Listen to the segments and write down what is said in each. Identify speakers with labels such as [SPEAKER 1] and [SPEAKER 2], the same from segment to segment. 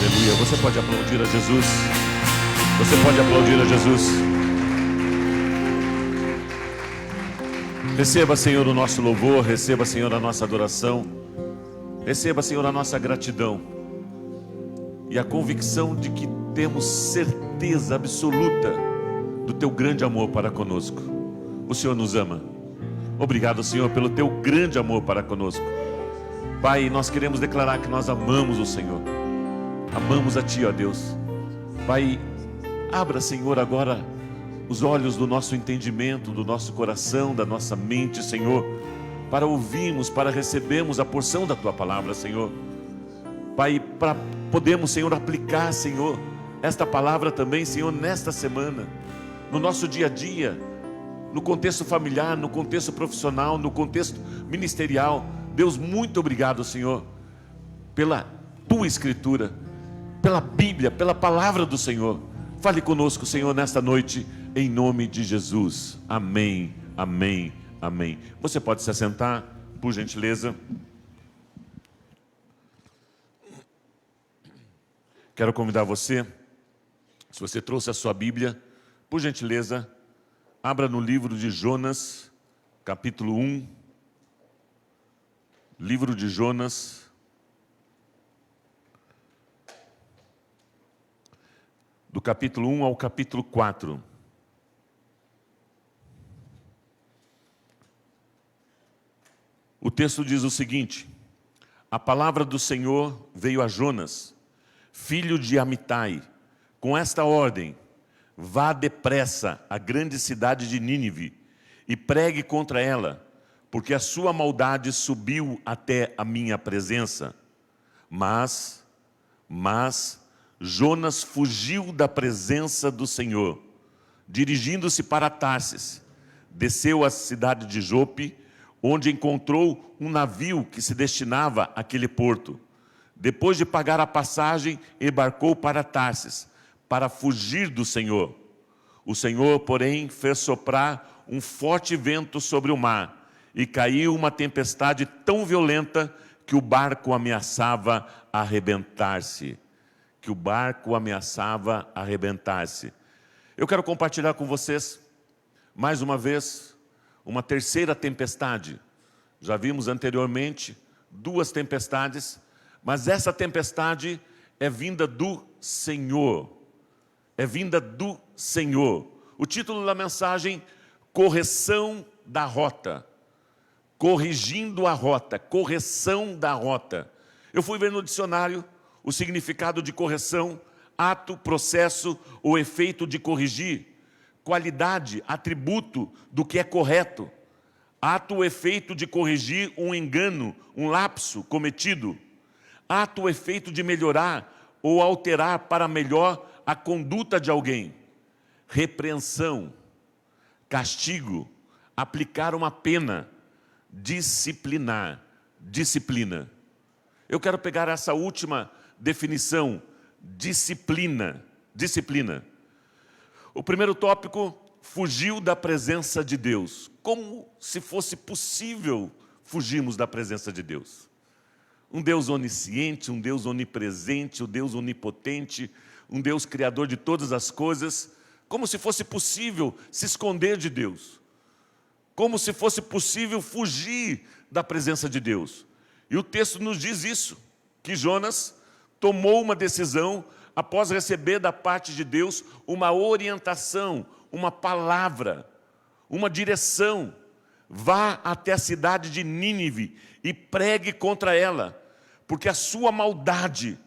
[SPEAKER 1] Aleluia. Você pode aplaudir a Jesus. Você pode aplaudir a Jesus. Receba, Senhor, o nosso louvor. Receba, Senhor, a nossa adoração. Receba, Senhor, a nossa gratidão. E a convicção de que temos certeza absoluta do Teu grande amor para conosco. O Senhor nos ama. Obrigado, Senhor, pelo Teu grande amor para conosco. Pai, nós queremos declarar que nós amamos o Senhor. Amamos a Ti, ó Deus. Pai, abra, Senhor, agora os olhos do nosso entendimento, do nosso coração, da nossa mente, Senhor, para ouvirmos, para recebermos a porção da Tua palavra, Senhor. Pai, para podermos, Senhor, aplicar, Senhor, esta palavra também, Senhor, nesta semana, no nosso dia a dia, no contexto familiar, no contexto profissional, no contexto ministerial. Deus, muito obrigado, Senhor, pela Tua Escritura, pela Bíblia, pela palavra do Senhor. Fale conosco, Senhor, nesta noite, em nome de Jesus. Amém, amém, amém. Você pode se assentar, por gentileza. Quero convidar você, se você trouxe a sua Bíblia, por gentileza, abra no livro de Jonas, capítulo 1. Livro de Jonas, do capítulo 1 ao capítulo 4. O texto diz o seguinte: a palavra do Senhor veio a Jonas, filho de Amitai, com esta ordem: vá depressa à grande cidade de Nínive e pregue contra ela, porque a sua maldade subiu até a minha presença. Mas Jonas fugiu da presença do Senhor, dirigindo-se para Tarsis. Desceu à cidade de Jope, onde encontrou um navio que se destinava àquele porto. Depois de pagar a passagem, embarcou para Tarsis, para fugir do Senhor. O Senhor, porém, fez soprar um forte vento sobre o mar, e caiu uma tempestade tão violenta que o barco ameaçava arrebentar-se. Eu quero compartilhar com vocês, mais uma vez, uma terceira tempestade. Já vimos anteriormente 2 tempestades, mas essa tempestade é vinda do Senhor. É vinda do Senhor. O título da mensagem: correção da rota. Corrigindo a rota, correção da rota. Eu fui ver no dicionário o significado de correção: ato, processo ou efeito de corrigir, qualidade, atributo do que é correto, ato ou efeito de corrigir um engano, um lapso cometido, ato ou efeito de melhorar ou alterar para melhor a conduta de alguém, repreensão, castigo, aplicar uma pena, disciplinar, disciplina. Eu quero pegar essa última definição, disciplina. O primeiro tópico: fugiu da presença de Deus. Como se fosse possível fugirmos da presença de Deus? Um Deus onisciente, um Deus onipresente, um Deus onipotente, um Deus criador de todas as coisas. Como se fosse possível se esconder de Deus? Como se fosse possível fugir da presença de Deus? E o texto nos diz isso, que Jonas tomou uma decisão após receber da parte de Deus uma orientação, uma palavra, uma direção. Vá até a cidade de Nínive e pregue contra ela, porque a sua maldade,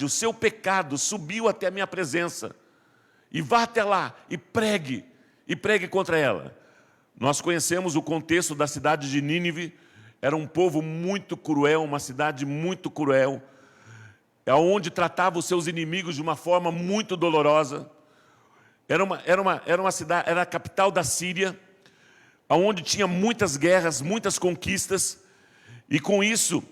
[SPEAKER 1] o seu pecado subiu até a minha presença. E vá até lá e pregue contra ela. Nós conhecemos o contexto da cidade de Nínive. Era um povo muito cruel, uma cidade muito cruel, onde tratava os seus inimigos de uma forma muito dolorosa. Era uma cidade, era a capital da Síria, onde tinha muitas guerras, muitas conquistas, e com isso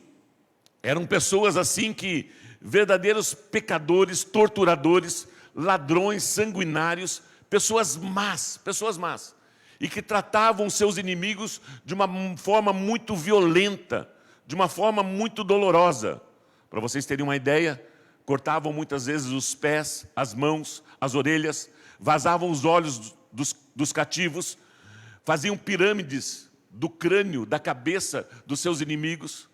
[SPEAKER 1] eram pessoas assim que verdadeiros pecadores, torturadores, ladrões, sanguinários, pessoas más, e que tratavam seus inimigos de uma forma muito violenta, de uma forma muito dolorosa. Para vocês terem uma ideia, cortavam muitas vezes os pés, as mãos, as orelhas, vazavam os olhos dos cativos, faziam pirâmides do crânio, da cabeça dos seus inimigos,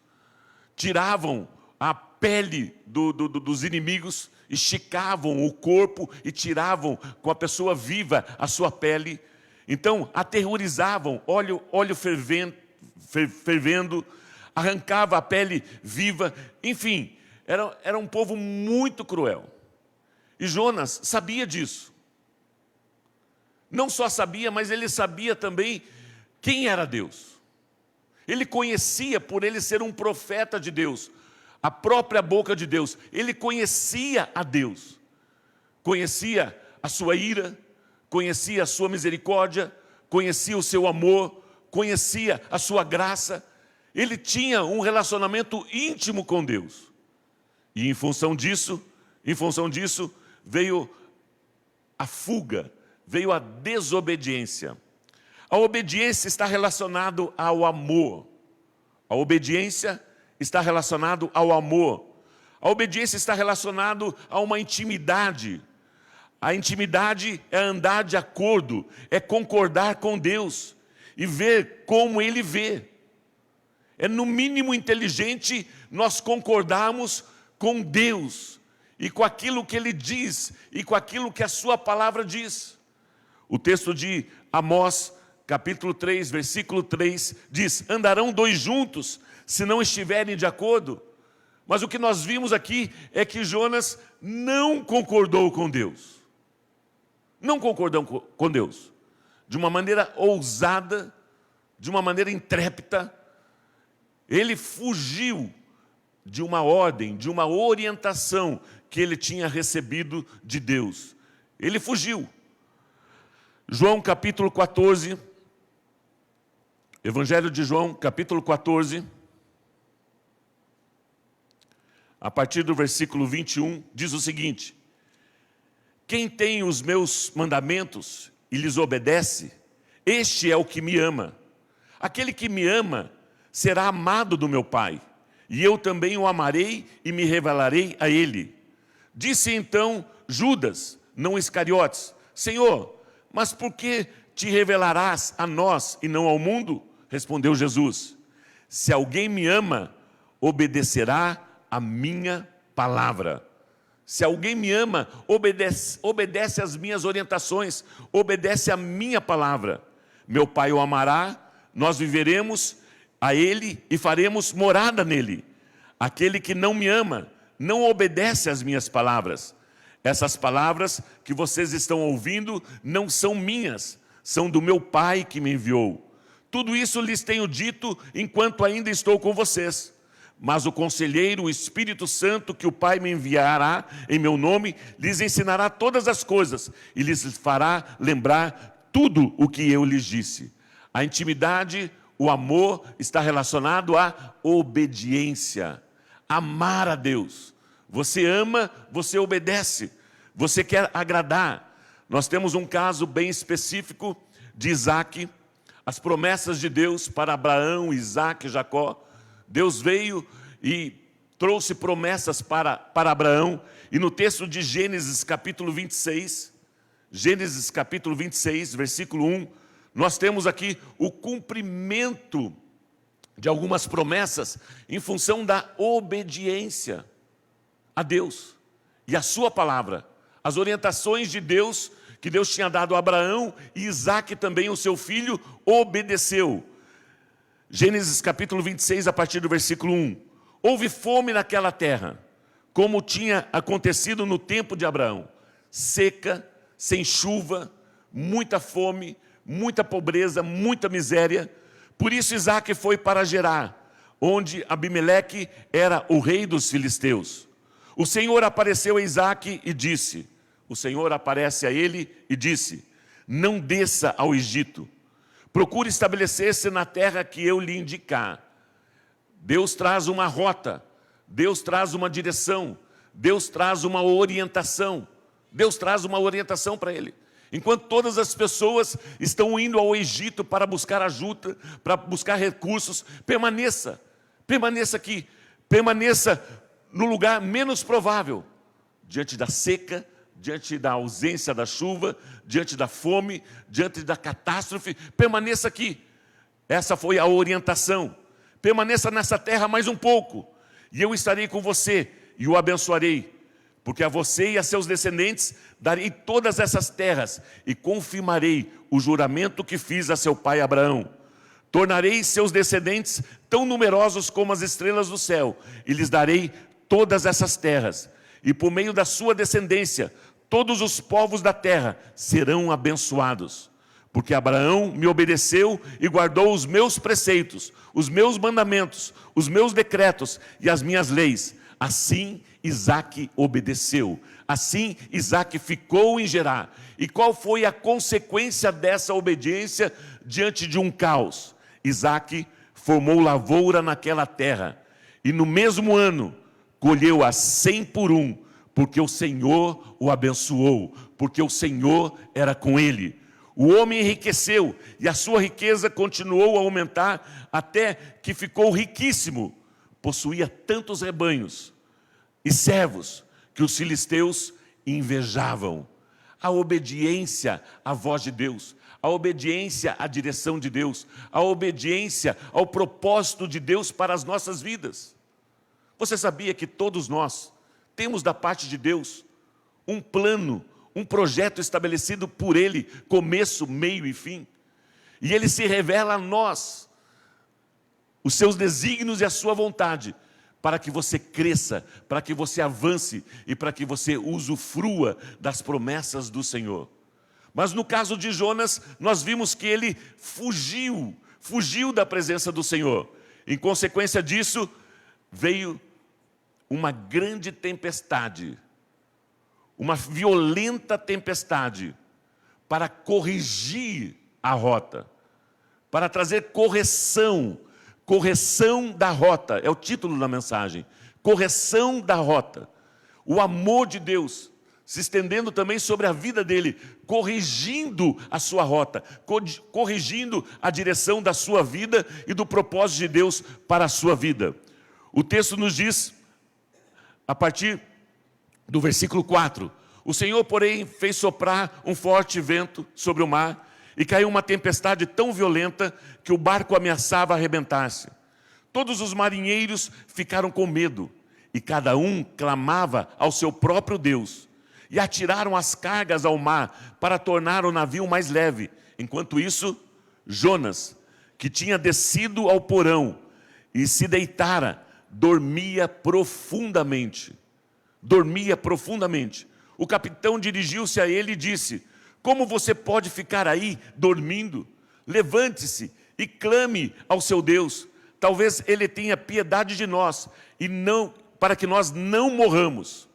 [SPEAKER 1] tiravam a pele dos inimigos, esticavam o corpo e tiravam com a pessoa viva a sua pele. Então, aterrorizavam, óleo fervendo, arrancava a pele viva. Enfim, era um povo muito cruel. E Jonas sabia disso. Não só sabia, mas ele sabia também quem era Deus. Ele conhecia, por ele ser um profeta de Deus, a própria boca de Deus. Ele conhecia a Deus. Conhecia a sua ira, conhecia a sua misericórdia, conhecia o seu amor, conhecia a sua graça. Ele tinha um relacionamento íntimo com Deus. E em função disso, veio a fuga, veio a desobediência. A obediência está relacionada ao amor. A obediência está relacionada ao amor. A obediência está relacionada a uma intimidade. A intimidade é andar de acordo, é concordar com Deus e ver como Ele vê. É no mínimo inteligente nós concordarmos com Deus e com aquilo que Ele diz e com aquilo que a sua palavra diz. O texto de Amós, capítulo 3, versículo 3, diz: andarão dois juntos se não estiverem de acordo. Mas o que nós vimos aqui é que Jonas não concordou com Deus. Não concordou com Deus. De uma maneira ousada, de uma maneira intrépida, ele fugiu de uma ordem, de uma orientação que ele tinha recebido de Deus. Ele fugiu. João capítulo 14, Evangelho de João capítulo 14, a partir do versículo 21, diz o seguinte: quem tem os meus mandamentos e lhes obedece, este é o que me ama. Aquele que me ama será amado do meu Pai, e eu também o amarei e me revelarei a ele. Disse então Judas, não Iscariotes: Senhor, mas por que te revelarás a nós e não ao mundo? Respondeu Jesus: se alguém me ama, obedecerá a minha palavra. Se alguém me ama, obedece às minhas orientações, obedece à minha palavra. Meu Pai o amará, nós viveremos a Ele e faremos morada nele. Aquele que não me ama, não obedece às minhas palavras. Essas palavras que vocês estão ouvindo não são minhas, são do meu Pai que me enviou. Tudo isso lhes tenho dito enquanto ainda estou com vocês. Mas o conselheiro, o Espírito Santo, que o Pai me enviará em meu nome, lhes ensinará todas as coisas e lhes fará lembrar tudo o que eu lhes disse. A intimidade, o amor está relacionado à obediência. Amar a Deus. Você ama, você obedece. Você quer agradar. Nós temos um caso bem específico de Isaac. As promessas de Deus para Abraão, Isaac e Jacó. Deus veio e trouxe promessas para Abraão. E no texto de Gênesis capítulo 26, versículo 1, nós temos aqui o cumprimento de algumas promessas em função da obediência a Deus e a sua palavra. As orientações de Deus, que Deus tinha dado a Abraão, e Isaac também, o seu filho, obedeceu. Gênesis capítulo 26, a partir do versículo 1. Houve fome naquela terra, como tinha acontecido no tempo de Abraão. Seca, sem chuva, muita fome, muita pobreza, muita miséria. Por isso Isaac foi para Gerar, onde Abimeleque era o rei dos filisteus. O Senhor apareceu a Isaac e disse, o Senhor aparece a ele e disse: não desça ao Egito. Procure estabelecer-se na terra que eu lhe indicar. Deus traz uma rota, Deus traz uma direção, Deus traz uma orientação. Deus traz uma orientação para ele. Enquanto todas as pessoas estão indo ao Egito para buscar ajuda, para buscar recursos, permaneça aqui, permaneça no lugar menos provável, diante da seca, diante da ausência da chuva, diante da fome, diante da catástrofe, permaneça aqui. Essa foi a orientação. Permaneça nessa terra mais um pouco, e eu estarei com você e o abençoarei, porque a você e a seus descendentes darei todas essas terras e confirmarei o juramento que fiz a seu pai Abraão. Tornarei seus descendentes tão numerosos como as estrelas do céu e lhes darei todas essas terras. E por meio da sua descendência, todos os povos da terra serão abençoados. Porque Abraão me obedeceu e guardou os meus preceitos, os meus mandamentos, os meus decretos e as minhas leis. Assim Isaque obedeceu. Assim Isaque ficou em Gerar. E qual foi a consequência dessa obediência diante de um caos? Isaque formou lavoura naquela terra. E no mesmo ano colheu a 100 por um, porque o Senhor o abençoou, porque o Senhor era com ele. O homem enriqueceu e a sua riqueza continuou a aumentar até que ficou riquíssimo. Possuía tantos rebanhos e servos que os filisteus invejavam. A obediência à voz de Deus, a obediência à direção de Deus, a obediência ao propósito de Deus para as nossas vidas. Você sabia que todos nós temos da parte de Deus um plano, um projeto estabelecido por Ele, começo, meio e fim? E Ele se revela a nós, os seus desígnios e a sua vontade, para que você cresça, para que você avance e para que você usufrua das promessas do Senhor. Mas no caso de Jonas, nós vimos que ele fugiu da presença do Senhor. Em consequência disso, veio uma grande tempestade, uma violenta tempestade, para corrigir a rota, para trazer correção da rota, é o título da mensagem, correção da rota. O amor de Deus se estendendo também sobre a vida dele, corrigindo a sua rota, corrigindo a direção da sua vida e do propósito de Deus para a sua vida. O texto nos diz, a partir do versículo 4, o Senhor, porém, fez soprar um forte vento sobre o mar, e caiu uma tempestade tão violenta que o barco ameaçava arrebentar-se. Todos os marinheiros ficaram com medo, e cada um clamava ao seu próprio Deus. E atiraram as cargas ao mar para tornar o navio mais leve. Enquanto isso, Jonas, que tinha descido ao porão e se deitara, dormia profundamente. Dormia profundamente. O capitão dirigiu-se a ele e disse: como você pode ficar aí dormindo? Levante-se e clame ao seu Deus. Talvez Ele tenha piedade de nós, e não, para que nós não morramos.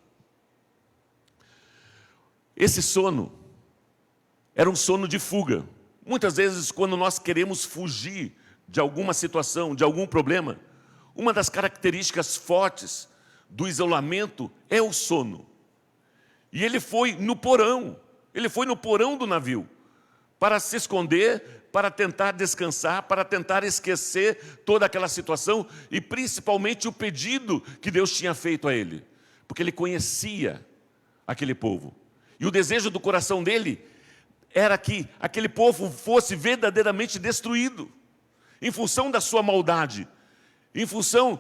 [SPEAKER 1] Esse sono era um sono de fuga. Muitas vezes, quando nós queremos fugir de alguma situação, de algum problema, uma das características fortes do isolamento é o sono. E ele foi no porão. Ele foi no porão do navio para se esconder, para tentar descansar, para tentar esquecer toda aquela situação e principalmente o pedido que Deus tinha feito a ele, porque ele conhecia aquele povo. E o desejo do coração dele era que aquele povo fosse verdadeiramente destruído, em função da sua maldade, em função,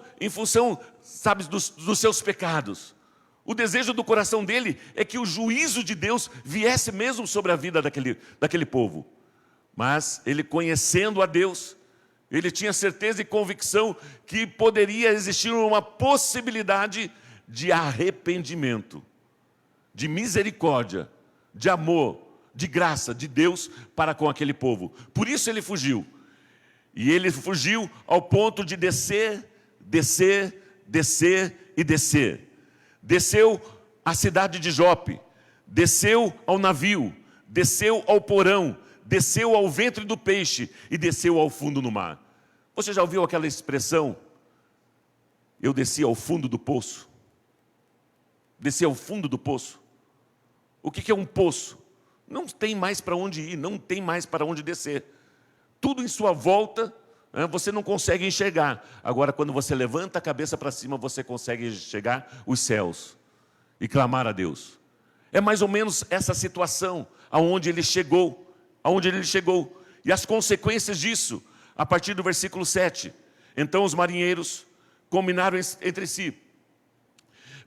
[SPEAKER 1] sabe, dos seus pecados. O desejo do coração dele é que o juízo de Deus viesse mesmo sobre a vida daquele povo. Mas ele, conhecendo a Deus, ele tinha certeza e convicção que poderia existir uma possibilidade de arrependimento, de misericórdia, de amor, de graça de Deus para com aquele povo. Por isso ele fugiu. E ele fugiu ao ponto de descer e descer. Desceu à cidade de Jope, desceu ao navio, desceu ao porão, desceu ao ventre do peixe e desceu ao fundo do mar. Você já ouviu aquela expressão? Eu desci ao fundo do poço. Desci ao fundo do poço. O que é um poço? Não tem mais para onde ir, não tem mais para onde descer. Tudo em sua volta, você não consegue enxergar. Agora, quando você levanta a cabeça para cima, você consegue enxergar os céus e clamar a Deus. É mais ou menos essa situação aonde ele chegou, e as consequências disso, a partir do versículo 7. Então os marinheiros combinaram entre si: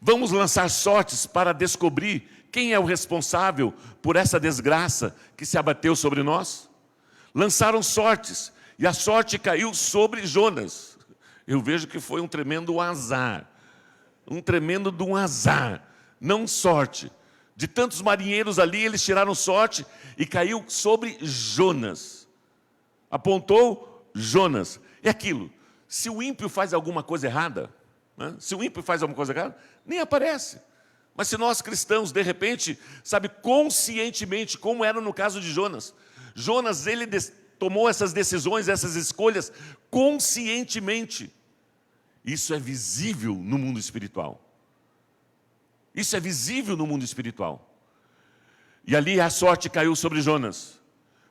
[SPEAKER 1] vamos lançar sortes para descobrir quem é o responsável por essa desgraça que se abateu sobre nós. Lançaram sortes, e a sorte caiu sobre Jonas. Eu vejo que foi um tremendo azar, não sorte. De tantos marinheiros ali, eles tiraram sorte e caiu sobre Jonas. Apontou Jonas. É aquilo, se o ímpio faz alguma coisa errada, nem aparece. Mas se nós cristãos, de repente, conscientemente, como era no caso de Jonas, ele tomou essas decisões, essas escolhas, conscientemente. Isso é visível no mundo espiritual. E ali a sorte caiu sobre Jonas.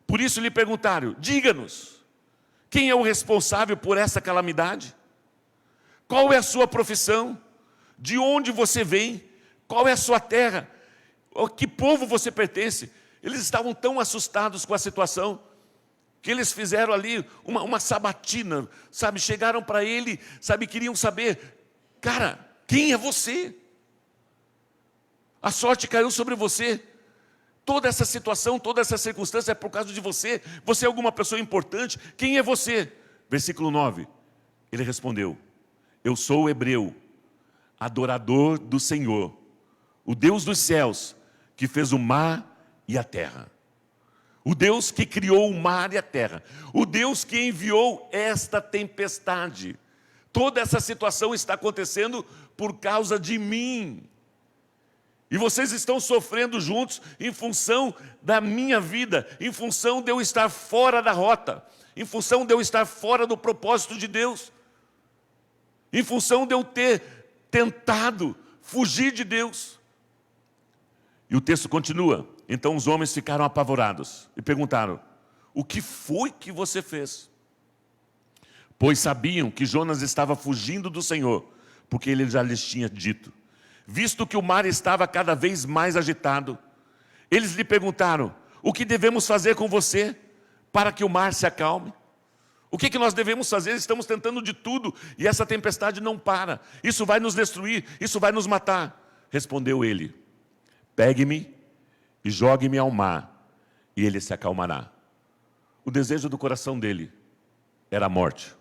[SPEAKER 1] Por isso lhe perguntaram: diga-nos, quem é o responsável por essa calamidade? Qual é a sua profissão? De onde você vem? Qual é a sua terra? A que povo você pertence? Eles estavam tão assustados com a situação que eles fizeram ali uma sabatina, chegaram para ele, queriam saber: cara, quem é você? A sorte caiu sobre você. Toda essa situação, toda essa circunstância é por causa de você. Você é alguma pessoa importante? Quem é você? Versículo 9. Ele respondeu: eu sou o hebreu, adorador do Senhor, o Deus dos céus, que fez o mar e a terra. O Deus que criou o mar e a terra. O Deus que enviou esta tempestade. Toda essa situação está acontecendo por causa de mim. E vocês estão sofrendo juntos em função da minha vida, em função de eu estar fora da rota, em função de eu estar fora do propósito de Deus, em função de eu ter tentado fugir de Deus. E o texto continua: então os homens ficaram apavorados e perguntaram: o que foi que você fez? Pois sabiam que Jonas estava fugindo do Senhor, porque ele já lhes tinha dito. Visto que o mar estava cada vez mais agitado, eles lhe perguntaram: o que devemos fazer com você para que o mar se acalme? O que nós devemos fazer? Estamos tentando de tudo e essa tempestade não para. Isso vai nos destruir, isso vai nos matar. Respondeu ele: pegue-me e jogue-me ao mar, e ele se acalmará. O desejo do coração dele era a morte.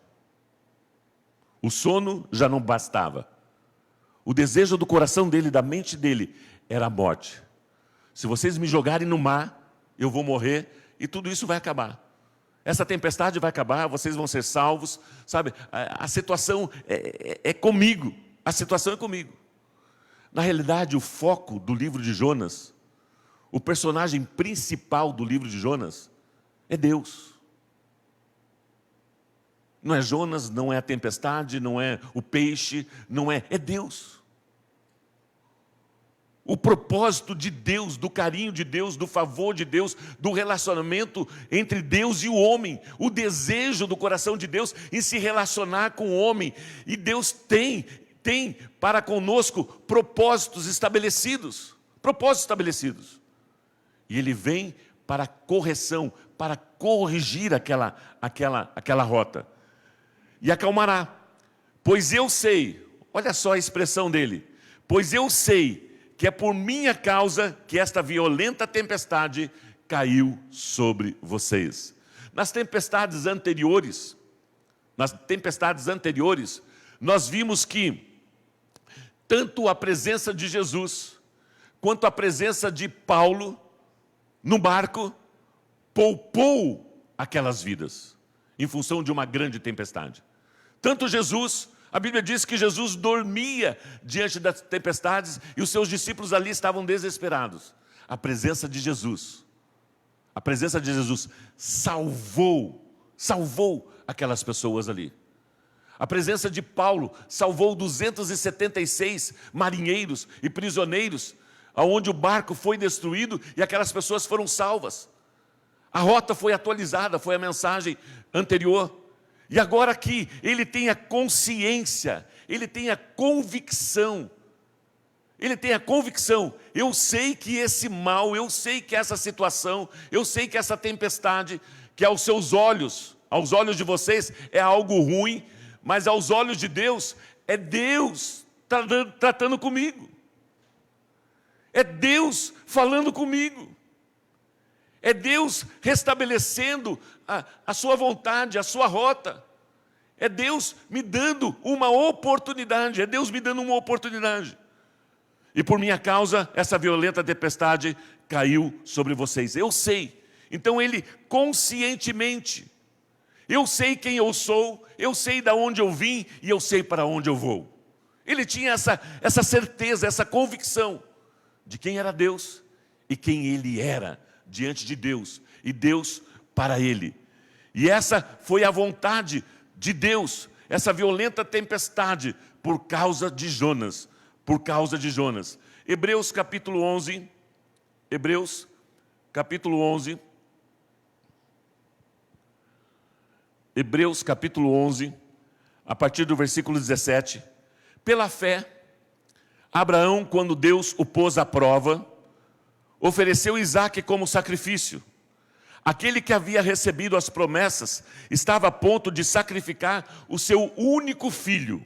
[SPEAKER 1] O sono já não bastava. O desejo do coração dele, da mente dele, era a morte. Se vocês me jogarem no mar, eu vou morrer e tudo isso vai acabar. Essa tempestade vai acabar, vocês vão ser salvos, A situação é comigo, Na realidade, o foco do livro de Jonas, o personagem principal do livro de Jonas, é Deus. Não é Jonas, não é a tempestade, não é o peixe, é Deus. O propósito de Deus, do carinho de Deus, do favor de Deus, do relacionamento entre Deus e o homem, o desejo do coração de Deus em se relacionar com o homem. E Deus tem para conosco propósitos estabelecidos. E Ele vem para correção, para corrigir aquela rota. E acalmará. Pois eu sei, olha só a expressão dele, pois eu sei que é por minha causa que esta violenta tempestade caiu sobre vocês. Nas tempestades anteriores, nós vimos que tanto a presença de Jesus, quanto a presença de Paulo no barco, poupou aquelas vidas, em função de uma grande tempestade. Tanto Jesus, a Bíblia diz que Jesus dormia diante das tempestades e os seus discípulos ali estavam desesperados. A presença de Jesus salvou aquelas pessoas ali. A presença de Paulo salvou 276 marinheiros e prisioneiros, aonde o barco foi destruído e aquelas pessoas foram salvas. A rota foi atualizada, foi a mensagem anterior. E agora aqui, ele tem a consciência, ele tem a convicção. Ele tem a convicção, eu sei que esse mal, eu sei que essa situação, eu sei que essa tempestade, que aos olhos de vocês é algo ruim, mas aos olhos de Deus, é Deus tratando comigo. É Deus falando comigo. É Deus restabelecendo a sua vontade, a sua rota. É Deus me dando uma oportunidade, é Deus me dando uma oportunidade. E por minha causa, essa violenta tempestade caiu sobre vocês. Eu sei. Então ele conscientemente, eu sei quem eu sou, eu sei de onde eu vim e eu sei para onde eu vou. Ele tinha essa certeza, essa convicção de quem era Deus e quem ele era diante de Deus e Deus para ele. E essa foi a vontade de Deus, essa violenta tempestade por causa de Jonas. Por causa de Jonas. Hebreus capítulo 11. Hebreus capítulo 11. Hebreus capítulo 11, a partir do versículo 17. Pela fé, Abraão, quando Deus o pôs à prova, ofereceu Isaque como sacrifício. Aquele que havia recebido as promessas estava a ponto de sacrificar o seu único filho.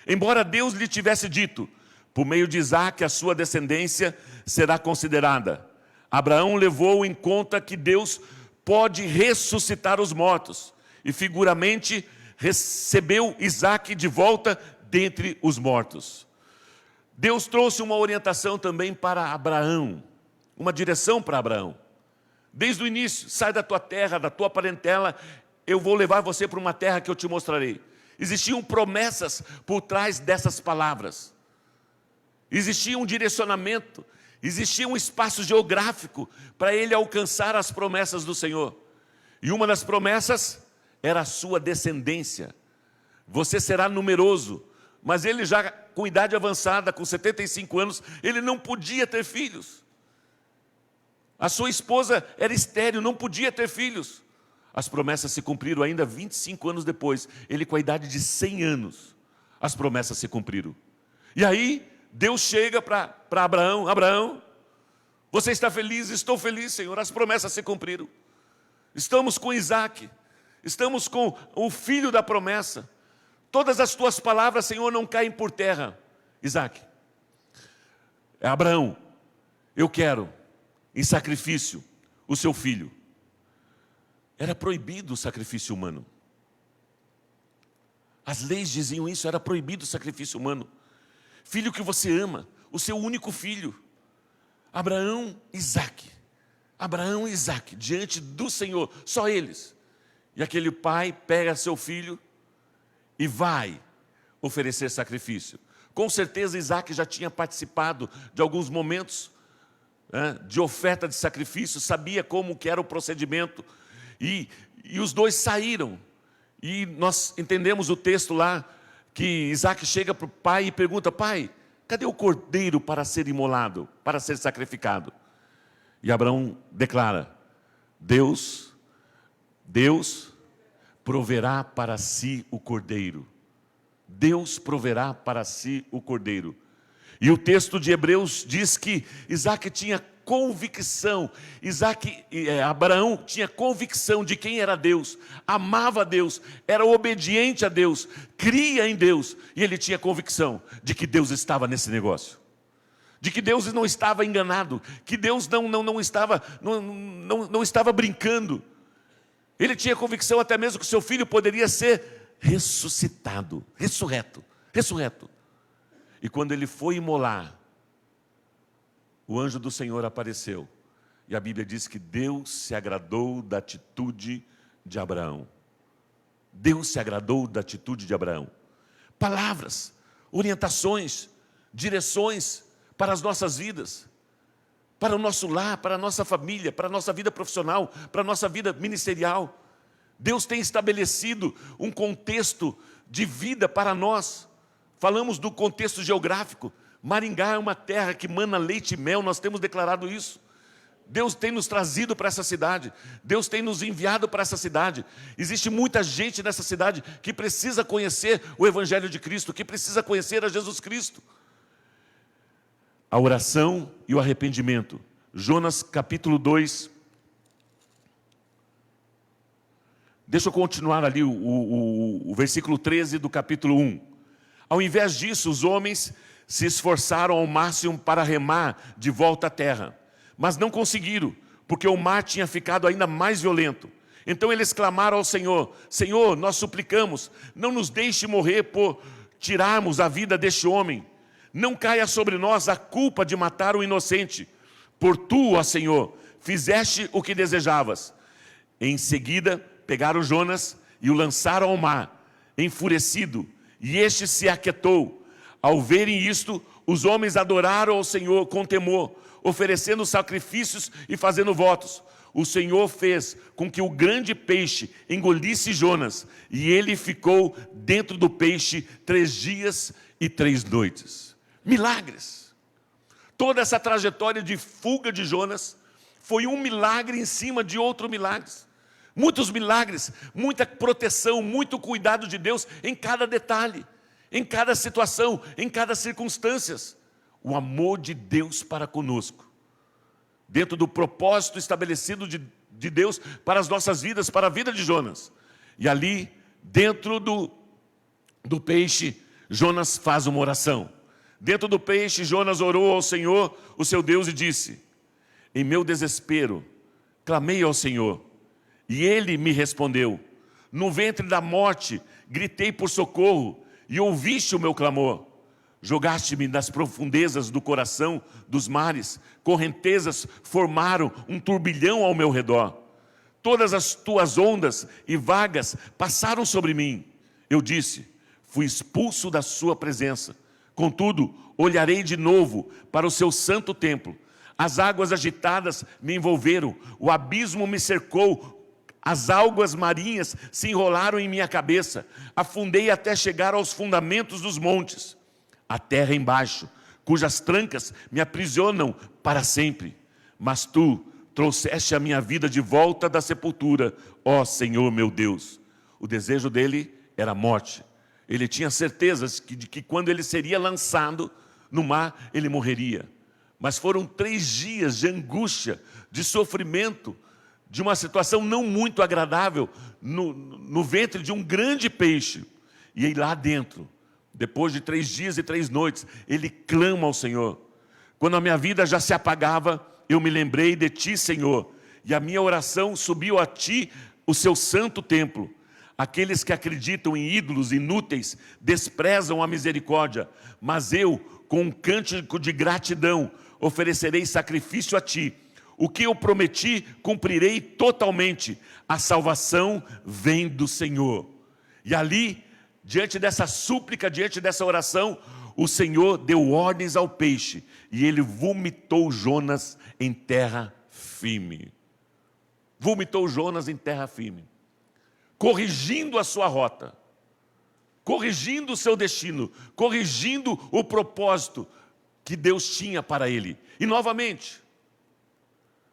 [SPEAKER 1] Embora Deus lhe tivesse dito, por meio de Isaque a sua descendência será considerada. Abraão levou em conta que Deus pode ressuscitar os mortos. E figuramente recebeu Isaque de volta dentre os mortos. Deus trouxe uma orientação também para Abraão. Uma direção para Abraão. Desde o início, sai da tua terra, da tua parentela, eu vou levar você para uma terra que eu te mostrarei. Existiam promessas por trás dessas palavras. Existia um direcionamento, existia um espaço geográfico para ele alcançar as promessas do Senhor. E uma das promessas era a sua descendência. Você será numeroso, mas ele já com idade avançada, com 75 anos, ele não podia ter filhos. A sua esposa era estéril, não podia ter filhos. As promessas se cumpriram ainda 25 anos depois. Ele com a idade de 100 anos, as promessas se cumpriram. E aí, Deus chega para Abraão. Abraão, você está feliz? Estou feliz, Senhor, as promessas se cumpriram. Estamos com Isaque, estamos com o filho da promessa. Todas as tuas palavras, Senhor, não caem por terra. Isaque, Abraão, eu quero em sacrifício o seu filho. Era proibido o sacrifício humano. As leis diziam isso, era proibido o sacrifício humano. Filho que você ama, o seu único filho. Abraão, Isaque, diante do Senhor, só eles. E aquele pai pega seu filho e vai oferecer sacrifício. Com certeza Isaque já tinha participado de alguns momentos de oferta de sacrifício, sabia como que era o procedimento. E os dois saíram. E nós entendemos o texto lá, que Isaque chega para o pai e pergunta, pai, cadê o cordeiro para ser imolado, para ser sacrificado? E Abraão declara, Deus proverá para si o cordeiro. Deus proverá para si o cordeiro. E o texto de Hebreus diz que Isaque tinha convicção, Abraão tinha convicção de quem era Deus, amava a Deus, era obediente a Deus, cria em Deus, e ele tinha convicção de que Deus estava nesse negócio, de que Deus não estava enganado, que Deus não estava brincando. Ele tinha convicção até mesmo que seu filho poderia ser ressuscitado, ressurreto. E quando ele foi imolar, o anjo do Senhor apareceu. E a Bíblia diz que Deus se agradou da atitude de Abraão. Deus se agradou da atitude de Abraão. Palavras, orientações, direções para as nossas vidas, para o nosso lar, para a nossa família, para a nossa vida profissional, para a nossa vida ministerial. Deus tem estabelecido um contexto de vida para nós. Falamos do contexto geográfico. Maringá é uma terra que mana leite e mel, nós temos declarado isso. Deus tem nos trazido para essa cidade. Deus tem nos enviado para essa cidade. Existe muita gente nessa cidade que precisa conhecer o Evangelho de Cristo, que precisa conhecer a Jesus Cristo. A oração e o arrependimento. Jonas capítulo 2. Deixa eu continuar ali o versículo 13 do capítulo 1. Ao invés disso, os homens se esforçaram ao máximo para remar de volta à terra. Mas não conseguiram, porque o mar tinha ficado ainda mais violento. Então eles clamaram ao Senhor: Senhor, nós suplicamos, não nos deixe morrer por tirarmos a vida deste homem. Não caia sobre nós a culpa de matar o inocente. Por tu, ó Senhor, fizeste o que desejavas. Em seguida, pegaram Jonas e o lançaram ao mar, enfurecido, e este se aquietou. Ao verem isto, os homens adoraram ao Senhor com temor, oferecendo sacrifícios e fazendo votos. O Senhor fez com que o grande peixe engolisse Jonas, e ele ficou dentro do peixe 3 dias e 3 noites. Milagres! Toda essa trajetória de fuga de Jonas foi um milagre em cima de outro milagre. Muitos milagres, muita proteção, muito cuidado de Deus em cada detalhe, em cada situação, em cada circunstância. O amor de Deus para conosco, dentro do propósito estabelecido de Deus para as nossas vidas, para a vida de Jonas. E ali, dentro do peixe, Jonas faz uma oração. Dentro do peixe, Jonas orou ao Senhor, o seu Deus, e disse: em meu desespero, clamei ao Senhor, e Ele me respondeu. No ventre da morte, gritei por socorro, e ouviste o meu clamor. Jogaste-me nas profundezas do coração dos mares, correntezas formaram um turbilhão ao meu redor. Todas as tuas ondas e vagas passaram sobre mim. Eu disse: fui expulso da sua presença. Contudo, olharei de novo para o seu santo templo. As águas agitadas me envolveram, o abismo me cercou, as algas marinhas se enrolaram em minha cabeça. Afundei até chegar aos fundamentos dos montes. A terra embaixo, cujas trancas me aprisionam para sempre. Mas tu trouxeste a minha vida de volta da sepultura, ó Senhor meu Deus. O desejo dele era a morte. Ele tinha certezas de que quando ele seria lançado no mar, ele morreria. Mas foram 3 dias de angústia, de sofrimento, de uma situação não muito agradável, no ventre de um grande peixe. E aí lá dentro, depois de 3 dias e 3 noites, ele clama ao Senhor. Quando a minha vida já se apagava, eu me lembrei de ti, Senhor, e a minha oração subiu a ti, o seu santo templo. Aqueles que acreditam em ídolos inúteis desprezam a misericórdia, mas eu, com um cântico de gratidão, oferecerei sacrifício a ti. O que eu prometi, cumprirei totalmente. A salvação vem do Senhor. E ali, diante dessa súplica, diante dessa oração, o Senhor deu ordens ao peixe, e ele vomitou Jonas em terra firme. Vomitou Jonas em terra firme, corrigindo a sua rota, corrigindo o seu destino, corrigindo o propósito que Deus tinha para ele. E novamente,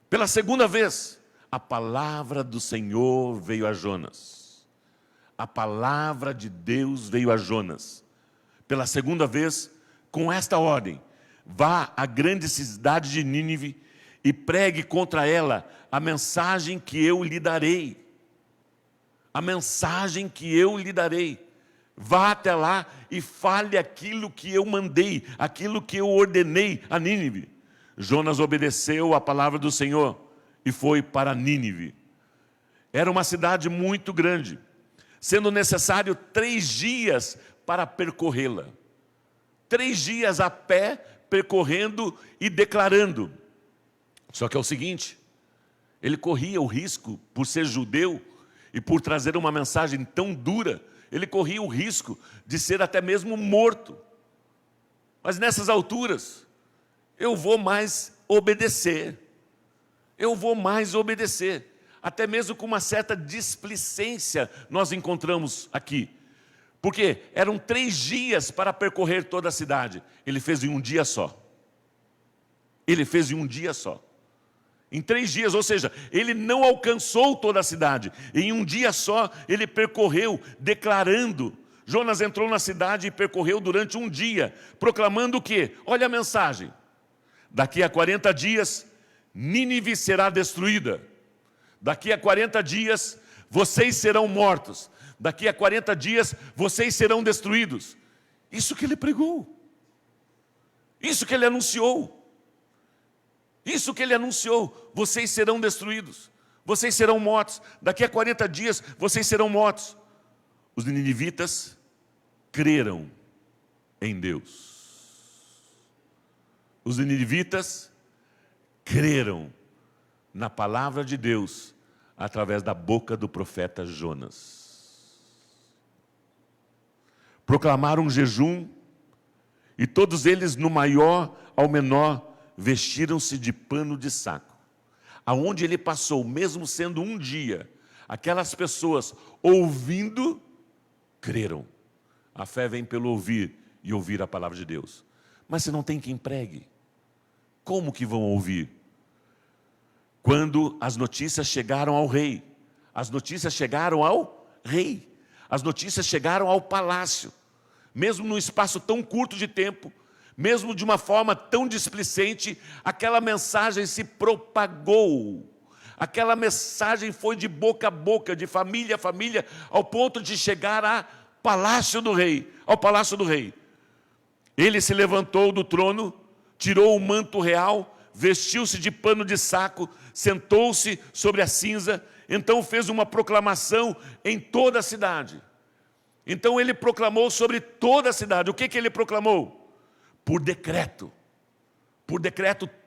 [SPEAKER 1] pela segunda vez, a palavra do Senhor veio a Jonas. A palavra de Deus veio a Jonas. Pela segunda vez, com esta ordem: vá à grande cidade de Nínive e pregue contra ela a mensagem que eu lhe darei. A mensagem que eu lhe darei. Vá até lá e fale aquilo que eu mandei, aquilo que eu ordenei a Nínive. Jonas obedeceu a palavra do Senhor e foi para Nínive. Era uma cidade muito grande, sendo necessário 3 dias para percorrê-la. 3 dias a pé, percorrendo e declarando. Só que é o seguinte, ele corria o risco, por ser judeu, e por trazer uma mensagem tão dura, ele corria o risco de ser até mesmo morto. Mas nessas alturas, eu vou mais obedecer. Eu vou mais obedecer. Até mesmo com uma certa displicência nós encontramos aqui. Porque eram 3 dias para percorrer toda a cidade. Ele fez em um dia só. Ele fez em um dia só. Em 3 dias, ou seja, ele não alcançou toda a cidade. Em um dia só, ele percorreu, declarando. Jonas entrou na cidade e percorreu durante um dia, proclamando o quê? Olha a mensagem. Daqui a 40 dias, Nínive será destruída. Daqui a 40 dias, vocês serão mortos. Daqui a 40 dias, vocês serão destruídos. Isso que ele pregou. Isso que ele anunciou. Isso que ele anunciou, vocês serão destruídos, vocês serão mortos, daqui a 40 dias vocês serão mortos. Os ninivitas creram em Deus. Os ninivitas creram na palavra de Deus através da boca do profeta Jonas. Proclamaram um jejum e todos eles, no maior ao menor, vestiram-se de pano de saco. Aonde ele passou, mesmo sendo um dia, aquelas pessoas ouvindo, creram. A fé vem pelo ouvir e ouvir a palavra de Deus. Mas se não tem quem pregue, como que vão ouvir? Quando as notícias chegaram ao rei, as notícias chegaram ao rei, as notícias chegaram ao palácio, mesmo num espaço tão curto de tempo, mesmo de uma forma tão displicente, aquela mensagem se propagou. Aquela mensagem foi de boca a boca, de família a família, ao ponto de chegar ao palácio do rei. Ele se levantou do trono, tirou o manto real, vestiu-se de pano de saco, sentou-se sobre a cinza, então fez uma proclamação em toda a cidade. Então ele proclamou sobre toda a cidade. O que ele proclamou? Por decreto,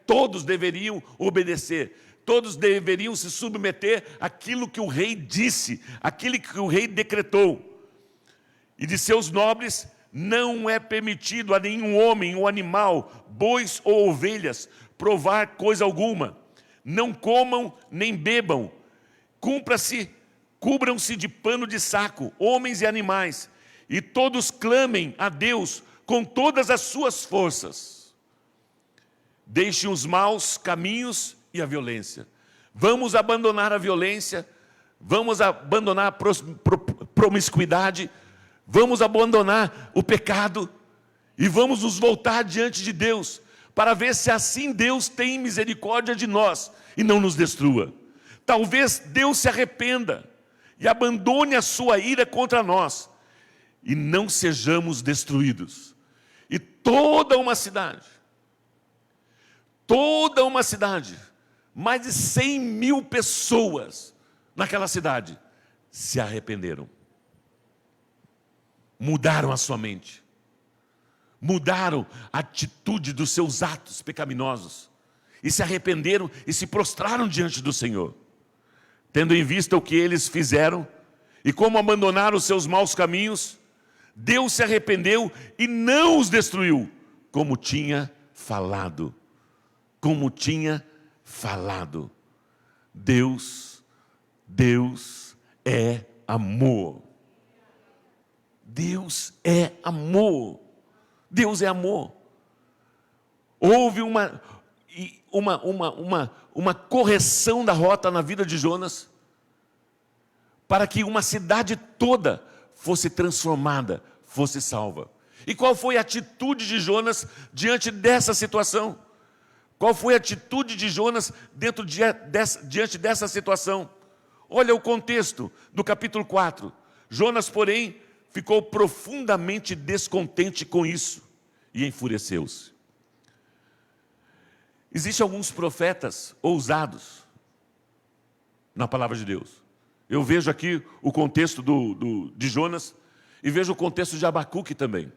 [SPEAKER 1] todos deveriam obedecer, todos deveriam se submeter àquilo que o rei disse, àquilo que o rei decretou. E de seus nobres não é permitido a nenhum homem ou animal, bois ou ovelhas, provar coisa alguma. Não comam nem bebam, cubram-se de pano de saco, homens e animais, e todos clamem a Deus com todas as suas forças. Deixem os maus caminhos e a violência. Vamos abandonar a violência, vamos abandonar a promiscuidade, vamos abandonar o pecado e vamos nos voltar diante de Deus para ver se assim Deus tem misericórdia de nós e não nos destrua. Talvez Deus se arrependa e abandone a sua ira contra nós e não sejamos destruídos. E toda uma cidade, mais de 100.000 pessoas naquela cidade se arrependeram. Mudaram a sua mente, mudaram a atitude dos seus atos pecaminosos e se arrependeram e se prostraram diante do Senhor. Tendo em vista o que eles fizeram e como abandonaram os seus maus caminhos, Deus se arrependeu e não os destruiu, como tinha falado. Deus é amor. Deus é amor. Deus é amor. Houve uma correção da rota na vida de Jonas, para que uma cidade toda fosse transformada, fosse salva. E qual foi a atitude de Jonas diante dessa situação? Qual foi a atitude de Jonas diante dessa situação? Olha o contexto do capítulo 4. Jonas, porém, ficou profundamente descontente com isso e enfureceu-se. Existem alguns profetas ousados na palavra de Deus. Eu vejo aqui o contexto de Jonas e vejo o contexto de Abacuque também.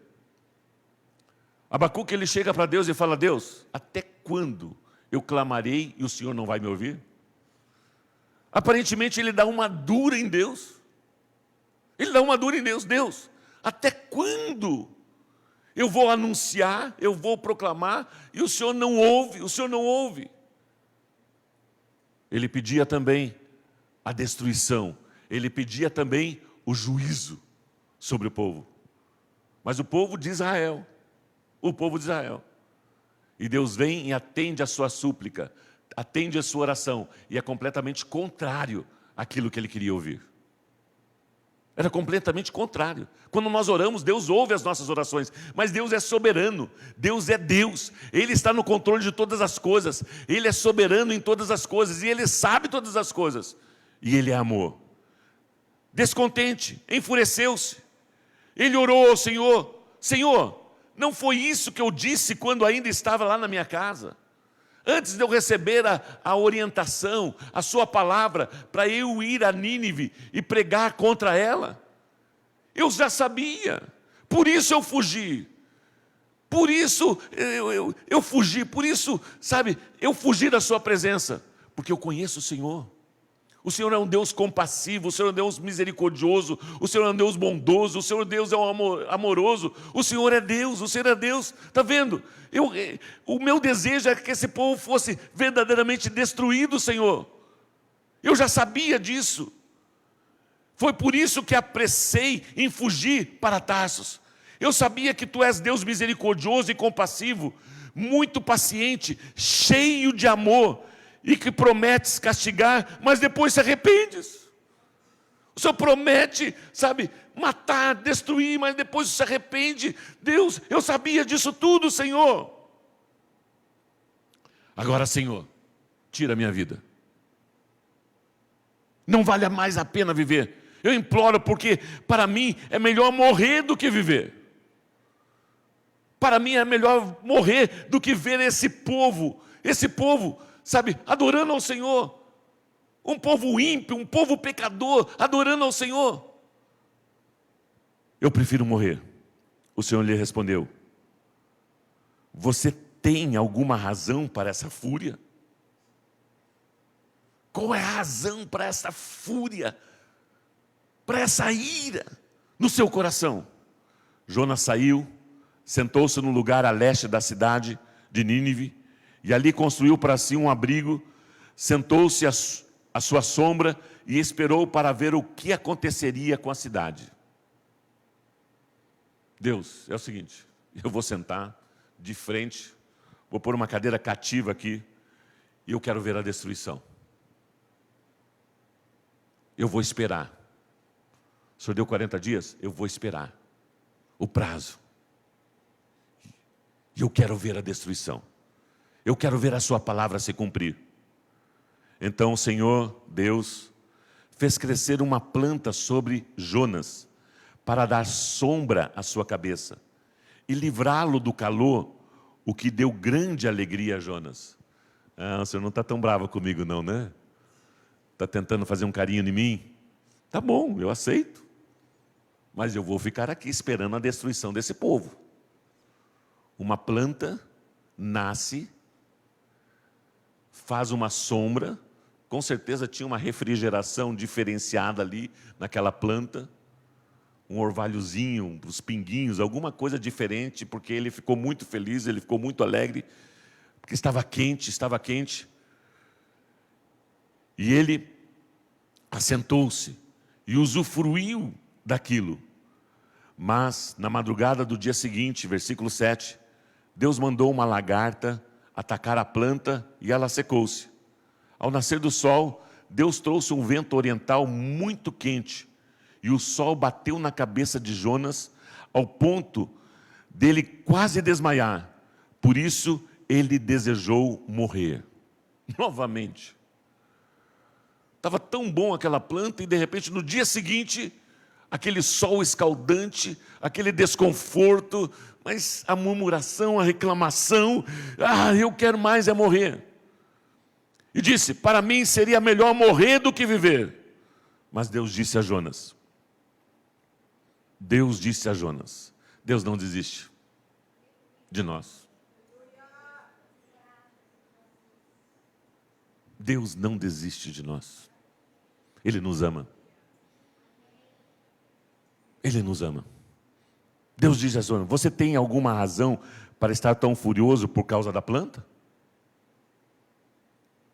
[SPEAKER 1] Abacuque, ele chega para Deus e fala: Deus, até quando eu clamarei e o Senhor não vai me ouvir? Aparentemente ele dá uma dura em Deus. Deus, até quando eu vou anunciar, eu vou proclamar e o Senhor não ouve? Ele pedia também a destruição, ele pedia também o juízo sobre o povo. Mas o povo de Israel, e Deus vem e atende a sua súplica, atende a sua oração e é completamente contrário àquilo que ele queria ouvir. Era completamente contrário. Quando nós oramos, Deus ouve as nossas orações, mas Deus é soberano, Deus é Deus, Ele está no controle de todas as coisas, Ele é soberano em todas as coisas, e Ele sabe todas as coisas, e Ele é amor. Descontente, enfureceu-se, ele orou ao Senhor: Senhor, não foi isso que eu disse quando ainda estava lá na minha casa? Antes de eu receber a orientação, a sua palavra, para eu ir a Nínive e pregar contra ela, eu já sabia, por isso eu fugi, por isso eu fugi, por isso, sabe, eu fugi da sua presença, porque eu conheço o Senhor. O Senhor é um Deus compassivo, o Senhor é um Deus misericordioso, o Senhor é um Deus bondoso, o Senhor Deus é um amoroso, o Senhor é Deus, está vendo? O meu desejo é que esse povo fosse verdadeiramente destruído, Senhor. Eu já sabia disso. Foi por isso que apressei em fugir para Tarsos. Eu sabia que Tu és Deus misericordioso e compassivo, muito paciente, cheio de amor, e que prometes castigar, mas depois se arrependes. O Senhor promete, sabe, matar, destruir, mas depois se arrepende. Deus, eu sabia disso tudo, Senhor. Agora, Senhor, tira a minha vida. Não vale mais a pena viver. Eu imploro, porque para mim é melhor morrer do que viver. Para mim é melhor morrer do que ver esse povo, sabe, adorando ao Senhor. Um povo ímpio, um povo pecador, adorando ao Senhor. Eu prefiro morrer. O Senhor lhe respondeu: você tem alguma razão para essa fúria? Qual é a razão para essa fúria, para essa ira no seu coração? Jonas saiu, sentou-se num lugar a leste da cidade de Nínive, e ali construiu para si um abrigo, sentou-se à sua sombra e esperou para ver o que aconteceria com a cidade. Deus, é o seguinte, eu vou sentar de frente, vou pôr uma cadeira cativa aqui, e eu quero ver a destruição. Eu vou esperar. O Senhor deu 40 dias? Eu vou esperar o prazo. E eu quero ver a destruição. Eu quero ver a sua palavra se cumprir. Então o Senhor, Deus, fez crescer uma planta sobre Jonas, para dar sombra à sua cabeça, e livrá-lo do calor, o que deu grande alegria a Jonas. Ah, o Senhor não está tão bravo comigo não, né? Está tentando fazer um carinho em mim? Tá bom, eu aceito. Mas eu vou ficar aqui esperando a destruição desse povo. Uma planta nasce, faz uma sombra, com certeza tinha uma refrigeração diferenciada ali naquela planta, um orvalhozinho, uns pinguinhos, alguma coisa diferente, porque ele ficou muito feliz, ele ficou muito alegre, porque estava quente. E ele assentou-se e usufruiu daquilo. Mas na madrugada do dia seguinte, versículo 7, Deus mandou uma lagarta atacar a planta e ela secou-se. Ao nascer do sol, Deus trouxe um vento oriental muito quente, e o sol bateu na cabeça de Jonas, ao ponto dele quase desmaiar. Por isso, ele desejou morrer. Novamente. Estava tão bom aquela planta, e de repente, no dia seguinte, aquele sol escaldante, aquele desconforto, mas a murmuração, a reclamação, eu quero mais é morrer. E disse: para mim seria melhor morrer do que viver. Mas Deus disse a Jonas, Deus não desiste de nós. Deus não desiste de nós. Ele nos ama. Ele nos ama. Deus diz a Jonas: você tem alguma razão para estar tão furioso por causa da planta?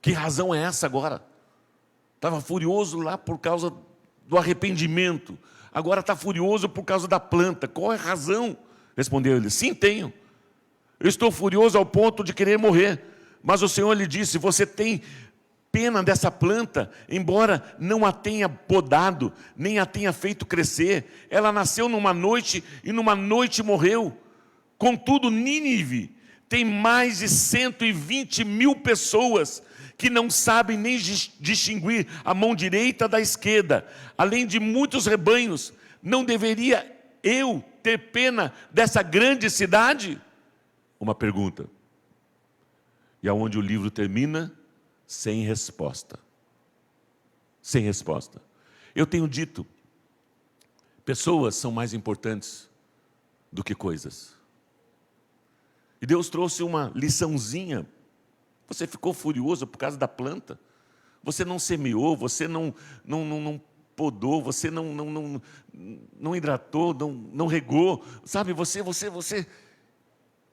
[SPEAKER 1] Que razão é essa agora? Estava furioso lá por causa do arrependimento, agora está furioso por causa da planta. Qual é a razão? Respondeu ele: sim, tenho. Eu estou furioso ao ponto de querer morrer. Mas o Senhor lhe disse: você tem pena dessa planta, embora não a tenha podado, nem a tenha feito crescer. Ela nasceu numa noite e numa noite morreu. Contudo, Nínive tem mais de 120 mil pessoas que não sabem nem distinguir a mão direita da esquerda, além de muitos rebanhos. Não deveria eu ter pena dessa grande cidade? Uma pergunta. E aonde o livro termina? Sem resposta. Sem resposta. Eu tenho dito, pessoas são mais importantes do que coisas. E Deus trouxe uma liçãozinha. Você ficou furioso por causa da planta? Você não semeou, você não podou, você não hidratou, não regou. Sabe, você...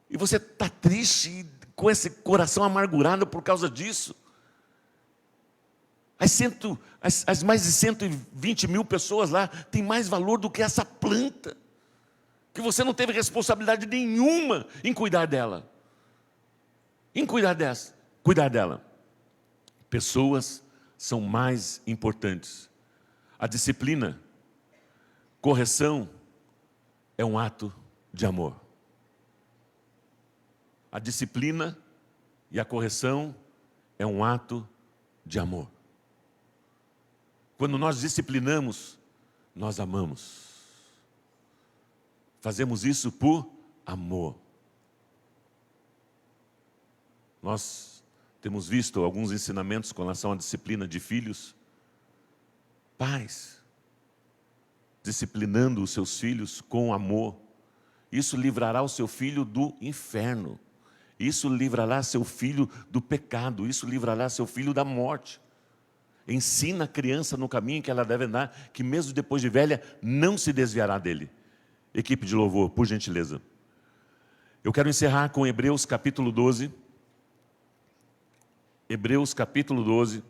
[SPEAKER 1] E você está triste, com esse coração amargurado por causa disso. As mais de 120 mil pessoas lá têm mais valor do que essa planta, que você não teve responsabilidade nenhuma em cuidar dela. Em cuidar dela. Pessoas são mais importantes. A disciplina, correção, é um ato de amor. A disciplina e a correção é um ato de amor. Quando nós disciplinamos, nós amamos. Fazemos isso por amor. Nós temos visto alguns ensinamentos com relação à disciplina de filhos. Pais, disciplinando os seus filhos com amor. Isso livrará o seu filho do inferno. Isso livrará seu filho do pecado. Isso livrará seu filho da morte. Ensina a criança no caminho que ela deve andar, que mesmo depois de velha, não se desviará dele. Equipe de louvor, por gentileza. Eu quero encerrar com Hebreus capítulo 12. Hebreus capítulo 12.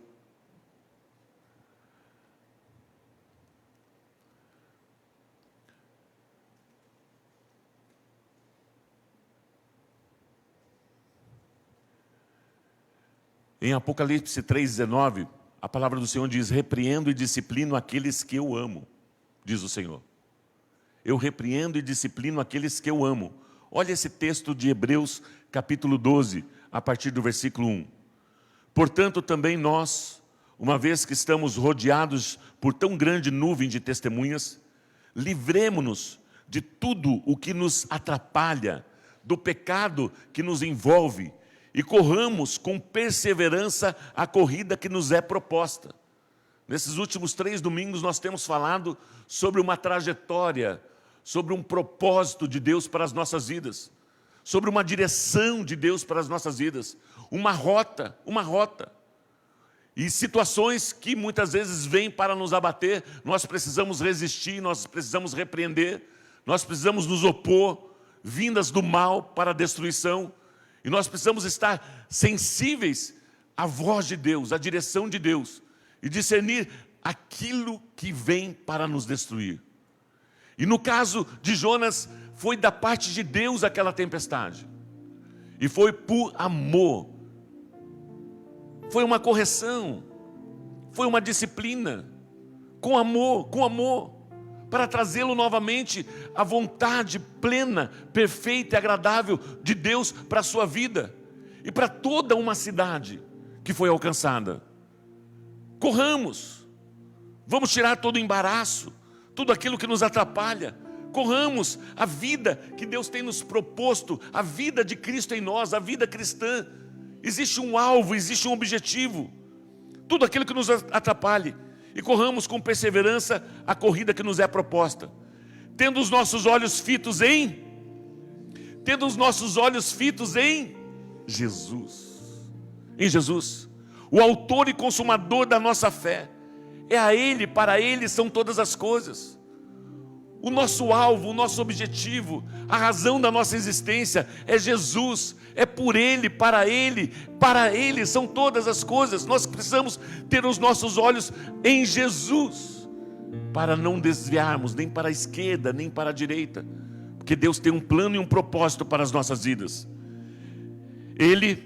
[SPEAKER 1] Em Apocalipse 3,19, a palavra do Senhor diz: repreendo e disciplino aqueles que eu amo, diz o Senhor. Eu repreendo e disciplino aqueles que eu amo. Olha esse texto de Hebreus capítulo 12, a partir do versículo 1. Portanto, também nós, uma vez que estamos rodeados por tão grande nuvem de testemunhas, livremo-nos de tudo o que nos atrapalha, do pecado que nos envolve, e corramos com perseverança a corrida que nos é proposta. Nesses últimos 3 domingos nós temos falado sobre uma trajetória, sobre um propósito de Deus para as nossas vidas, sobre uma direção de Deus para as nossas vidas, uma rota. E situações que muitas vezes vêm para nos abater, nós precisamos resistir, nós precisamos repreender, nós precisamos nos opor, vindas do mal para a destruição. E nós precisamos estar sensíveis à voz de Deus, à direção de Deus, e discernir aquilo que vem para nos destruir. E no caso de Jonas, foi da parte de Deus aquela tempestade. E foi por amor. Foi uma correção. Foi uma disciplina. Com amor, para trazê-lo novamente à vontade plena, perfeita e agradável de Deus para a sua vida e para toda uma cidade que foi alcançada. Corramos, vamos tirar todo o embaraço, tudo aquilo que nos atrapalha. Corramos a vida que Deus tem nos proposto, a vida de Cristo em nós, a vida cristã. Existe um alvo, existe um objetivo, tudo aquilo que nos atrapalhe. E corramos com perseverança a corrida que nos é proposta, tendo os nossos olhos fitos em Jesus. Em Jesus, o autor e consumador da nossa fé. É a Ele, para Ele são todas as coisas. O nosso alvo, o nosso objetivo, a razão da nossa existência é Jesus. É por Ele, para Ele são todas as coisas. Nós precisamos ter os nossos olhos em Jesus, para não desviarmos nem para a esquerda, nem para a direita, porque Deus tem um plano e um propósito para as nossas vidas. Ele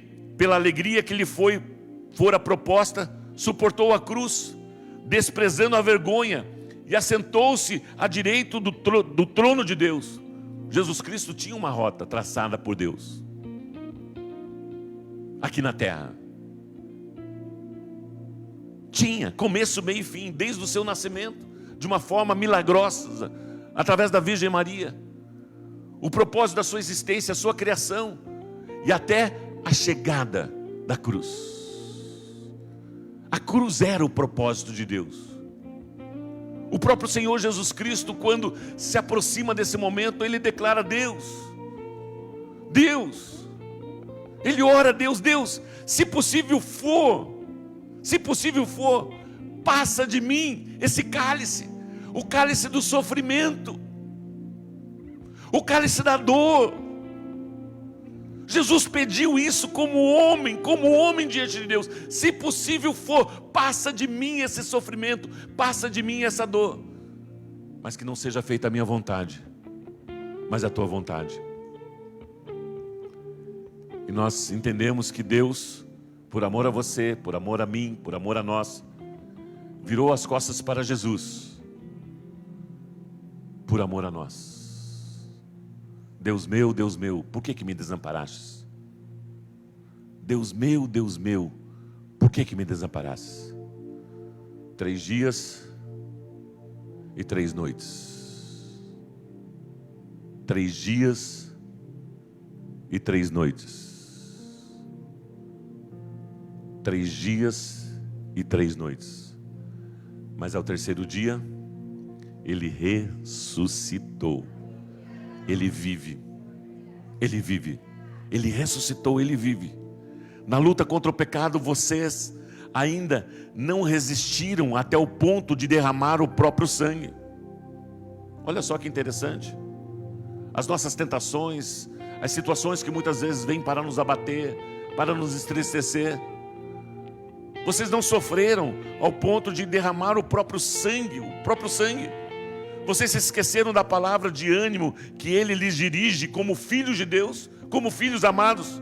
[SPEAKER 1] pela alegria que lhe fora proposta, suportou a cruz, desprezando a vergonha, e assentou-se à direita do trono de Deus. Jesus Cristo tinha uma rota traçada por Deus, aqui na terra. Tinha começo, meio e fim, desde o seu nascimento, de uma forma milagrosa, através da Virgem Maria. O propósito da sua existência, a sua criação, e até a chegada da cruz. A cruz era o propósito de Deus. O próprio Senhor Jesus Cristo, quando se aproxima desse momento, Ele declara: Deus, Deus. Ele ora a Deus: Deus, se possível for, passa de mim esse cálice, o cálice do sofrimento, o cálice da dor. Jesus pediu isso como homem diante de Deus. Se possível for, passa de mim esse sofrimento, passa de mim essa dor, mas que não seja feita a minha vontade, mas a tua vontade. E nós entendemos que Deus, por amor a você, por amor a mim, por amor a nós, virou as costas para Jesus, por amor a nós. Deus meu, por que me desamparastes? Deus meu, por que me desamparastes? 3 dias e 3 noites. 3 dias e 3 noites. 3 dias e 3 noites. Mas ao 3º dia, Ele ressuscitou. Ele vive, Ele ressuscitou, Ele vive. Na luta contra o pecado, vocês ainda não resistiram até o ponto de derramar o próprio sangue. Olha só que interessante. As nossas tentações, as situações que muitas vezes vêm para nos abater, para nos entristecer, vocês não sofreram ao ponto de derramar o próprio sangue, Vocês se esqueceram da palavra de ânimo que Ele lhes dirige como filhos de Deus, como filhos amados.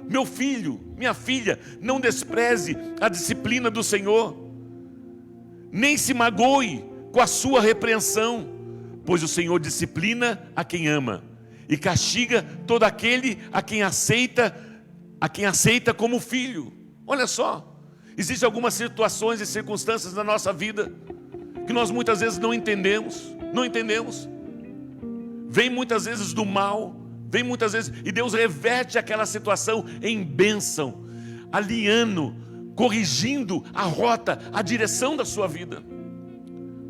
[SPEAKER 1] Meu filho, minha filha, não despreze a disciplina do Senhor, nem se magoe com a sua repreensão, pois o Senhor disciplina a quem ama e castiga todo aquele a quem aceita como filho. Olha só, existem algumas situações e circunstâncias na nossa vida que nós muitas vezes não entendemos. Vem muitas vezes do mal, e Deus reverte aquela situação em bênção, alinhando, corrigindo a rota, a direção da sua vida.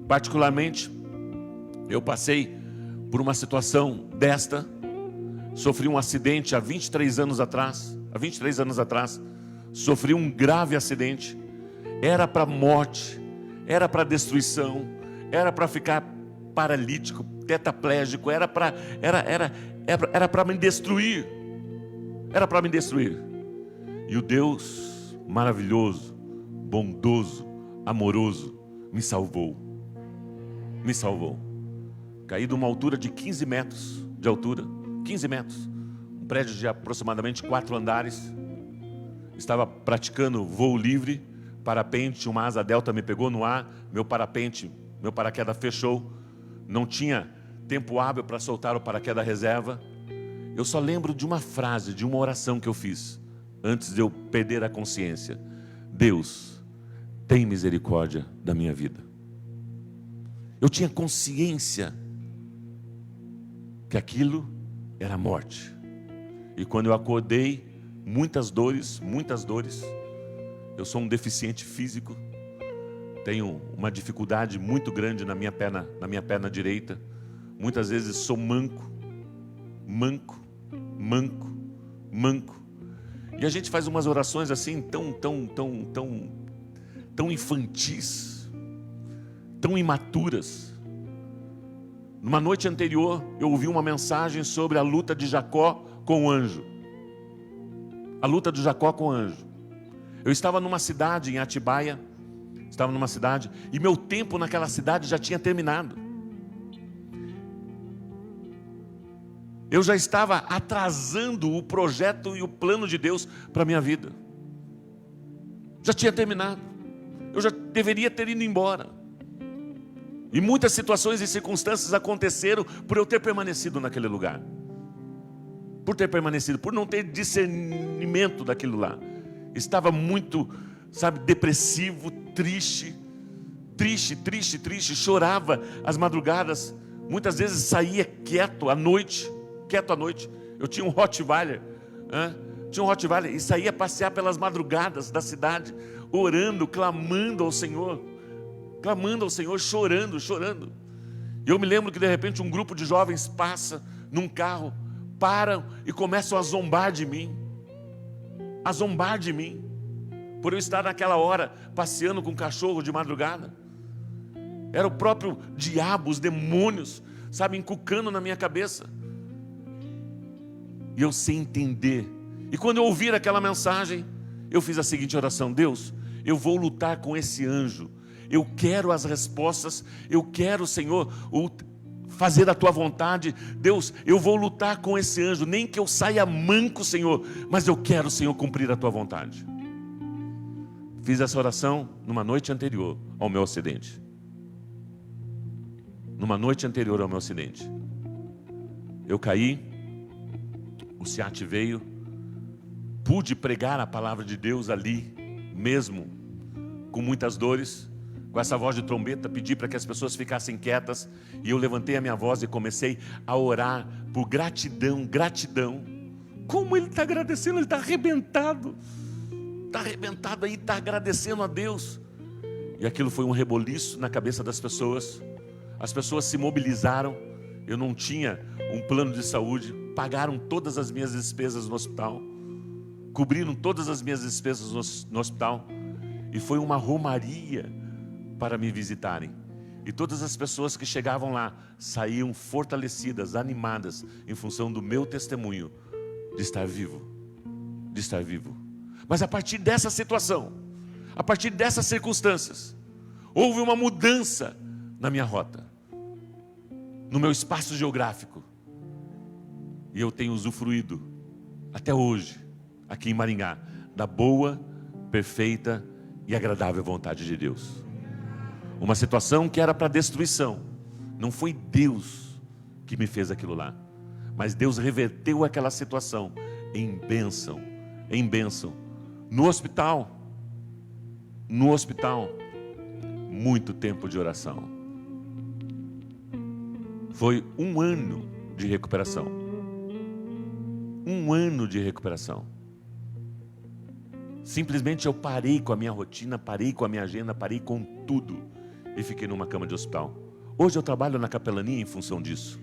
[SPEAKER 1] Particularmente, eu passei por uma situação desta, sofri um acidente há 23 anos atrás, sofri um grave acidente, era para morte, era para destruição, era para ficar paralítico, tetraplégico, era para me destruir, e o Deus maravilhoso, bondoso, amoroso, me salvou, caí de uma altura de 15 metros de altura, um prédio de aproximadamente 4 andares, estava praticando voo livre, parapente, uma asa delta me pegou no ar, meu paraquedas fechou, não tinha tempo hábil para soltar o paraquedas reserva. Eu só lembro de uma frase, de uma oração que eu fiz, antes de eu perder a consciência: Deus, tem misericórdia da minha vida. Eu tinha consciência que aquilo era morte. E quando eu acordei, muitas dores. Eu sou um deficiente físico, tenho uma dificuldade muito grande na minha perna direita. Muitas vezes sou manco. E a gente faz umas orações assim tão infantis, tão imaturas. Numa noite anterior, eu ouvi uma mensagem sobre a luta de Jacó com o anjo. Eu estava numa cidade em Atibaia, e meu tempo naquela cidade já tinha terminado. eu já estava atrasando o projeto e o plano de Deus para a minha vida. Já tinha terminado. Eu já deveria ter ido embora. E muitas situações e circunstâncias aconteceram por eu ter permanecido naquele lugar. Por ter permanecido, por não ter discernimento daquilo lá. Estava muito, depressivo, triste, chorava às madrugadas. Muitas vezes saía quieto à noite. Eu tinha um Rottweiler, e saía passear pelas madrugadas da cidade, orando, clamando ao Senhor, chorando. E eu me lembro que de repente um grupo de jovens passa num carro, param e começam a zombar de mim, por eu estar naquela hora passeando com um cachorro de madrugada. Era o próprio diabo, os demônios, encucando na minha cabeça. E eu sem entender. E quando eu ouvir aquela mensagem, eu fiz a seguinte oração: Deus, eu vou lutar com esse anjo. Eu quero as respostas. Eu quero, Senhor, fazer a Tua vontade. Deus, eu vou lutar com esse anjo. Nem que eu saia manco, Senhor, mas eu quero, Senhor, cumprir a Tua vontade. Fiz essa oração numa noite anterior ao meu acidente. Eu caí. O SEAT veio, pude pregar a palavra de Deus ali, mesmo com muitas dores, com essa voz de trombeta, pedi para que as pessoas ficassem quietas, e eu levantei a minha voz e comecei a orar por gratidão. Como ele está agradecendo, ele está arrebentado aí, está agradecendo a Deus. E aquilo foi um reboliço na cabeça das pessoas. As pessoas se mobilizaram. Eu não tinha um plano de saúde, pagaram todas as minhas despesas no hospital, cobriram todas as minhas despesas no hospital, e foi uma romaria para me visitarem. E todas as pessoas que chegavam lá saíam fortalecidas, animadas, em função do meu testemunho de estar vivo. Mas a partir dessa situação, a partir dessas circunstâncias, houve uma mudança na minha rota, no meu espaço geográfico. E eu tenho usufruído, até hoje, aqui em Maringá, da boa, perfeita e agradável vontade de Deus. Uma situação que era para destruição. Não foi Deus que me fez aquilo lá, mas Deus reverteu aquela situação em bênção. No hospital, muito tempo de oração. Foi um ano de recuperação. Simplesmente eu parei com a minha rotina, parei com a minha agenda, parei com tudo e fiquei numa cama de hospital. Hoje eu trabalho na capelania em função disso.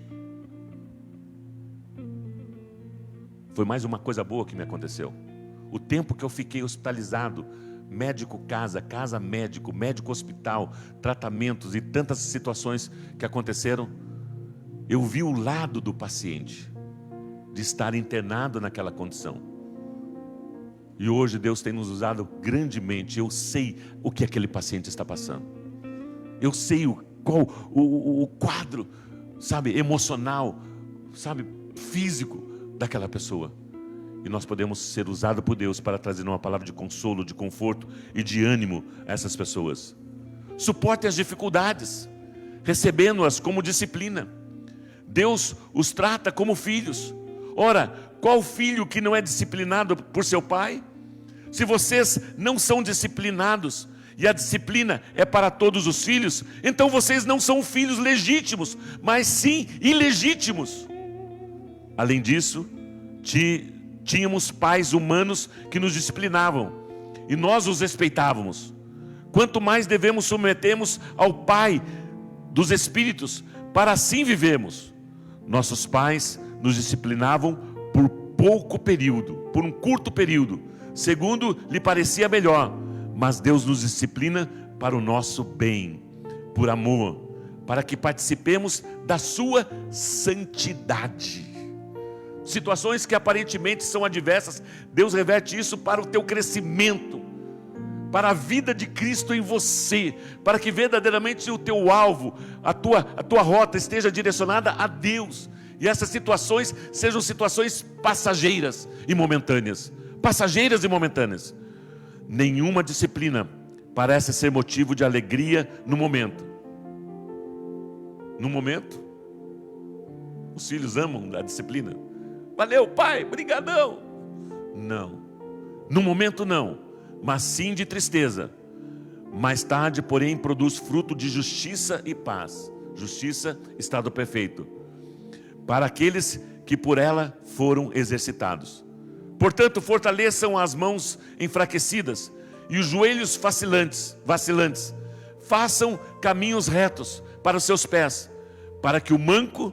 [SPEAKER 1] Foi mais uma coisa boa que me aconteceu. O tempo que eu fiquei hospitalizado, médico casa, casa médico, médico hospital, tratamentos e tantas situações que aconteceram, eu vi o lado do paciente, de estar internado naquela condição. E hoje Deus tem nos usado grandemente. Eu sei o que aquele paciente está passando. Eu sei qual o quadro, emocional, físico daquela pessoa. E nós podemos ser usados por Deus para trazer uma palavra de consolo, de conforto e de ânimo a essas pessoas. Suportem as dificuldades, recebendo-as como disciplina. Deus os trata como filhos. Ora, qual filho que não é disciplinado por seu pai? Se vocês não são disciplinados, e a disciplina é para todos os filhos, então vocês não são filhos legítimos, mas sim ilegítimos. Além disso, tínhamos pais humanos que nos disciplinavam, e nós os respeitávamos. Quanto mais devemos submetermos ao Pai dos Espíritos, para assim vivermos. Nossos pais nos disciplinavam por pouco período, por um curto período, segundo lhe parecia melhor, mas Deus nos disciplina para o nosso bem, por amor, para que participemos da sua santidade. Situações que aparentemente são adversas, Deus reverte isso para o teu crescimento, para a vida de Cristo em você, para que verdadeiramente o teu alvo, a tua rota esteja direcionada a Deus. E essas situações sejam situações passageiras e momentâneas. Passageiras e momentâneas. Nenhuma disciplina parece ser motivo de alegria no momento. No momento, os filhos amam a disciplina. Valeu, pai, brigadão. Não. No momento não, mas sim de tristeza. Mais tarde, porém, produz fruto de justiça e paz. Justiça, estado perfeito, para aqueles que por ela foram exercitados. Portanto, fortaleçam as mãos enfraquecidas e os joelhos vacilantes. Façam caminhos retos para os seus pés, para que o manco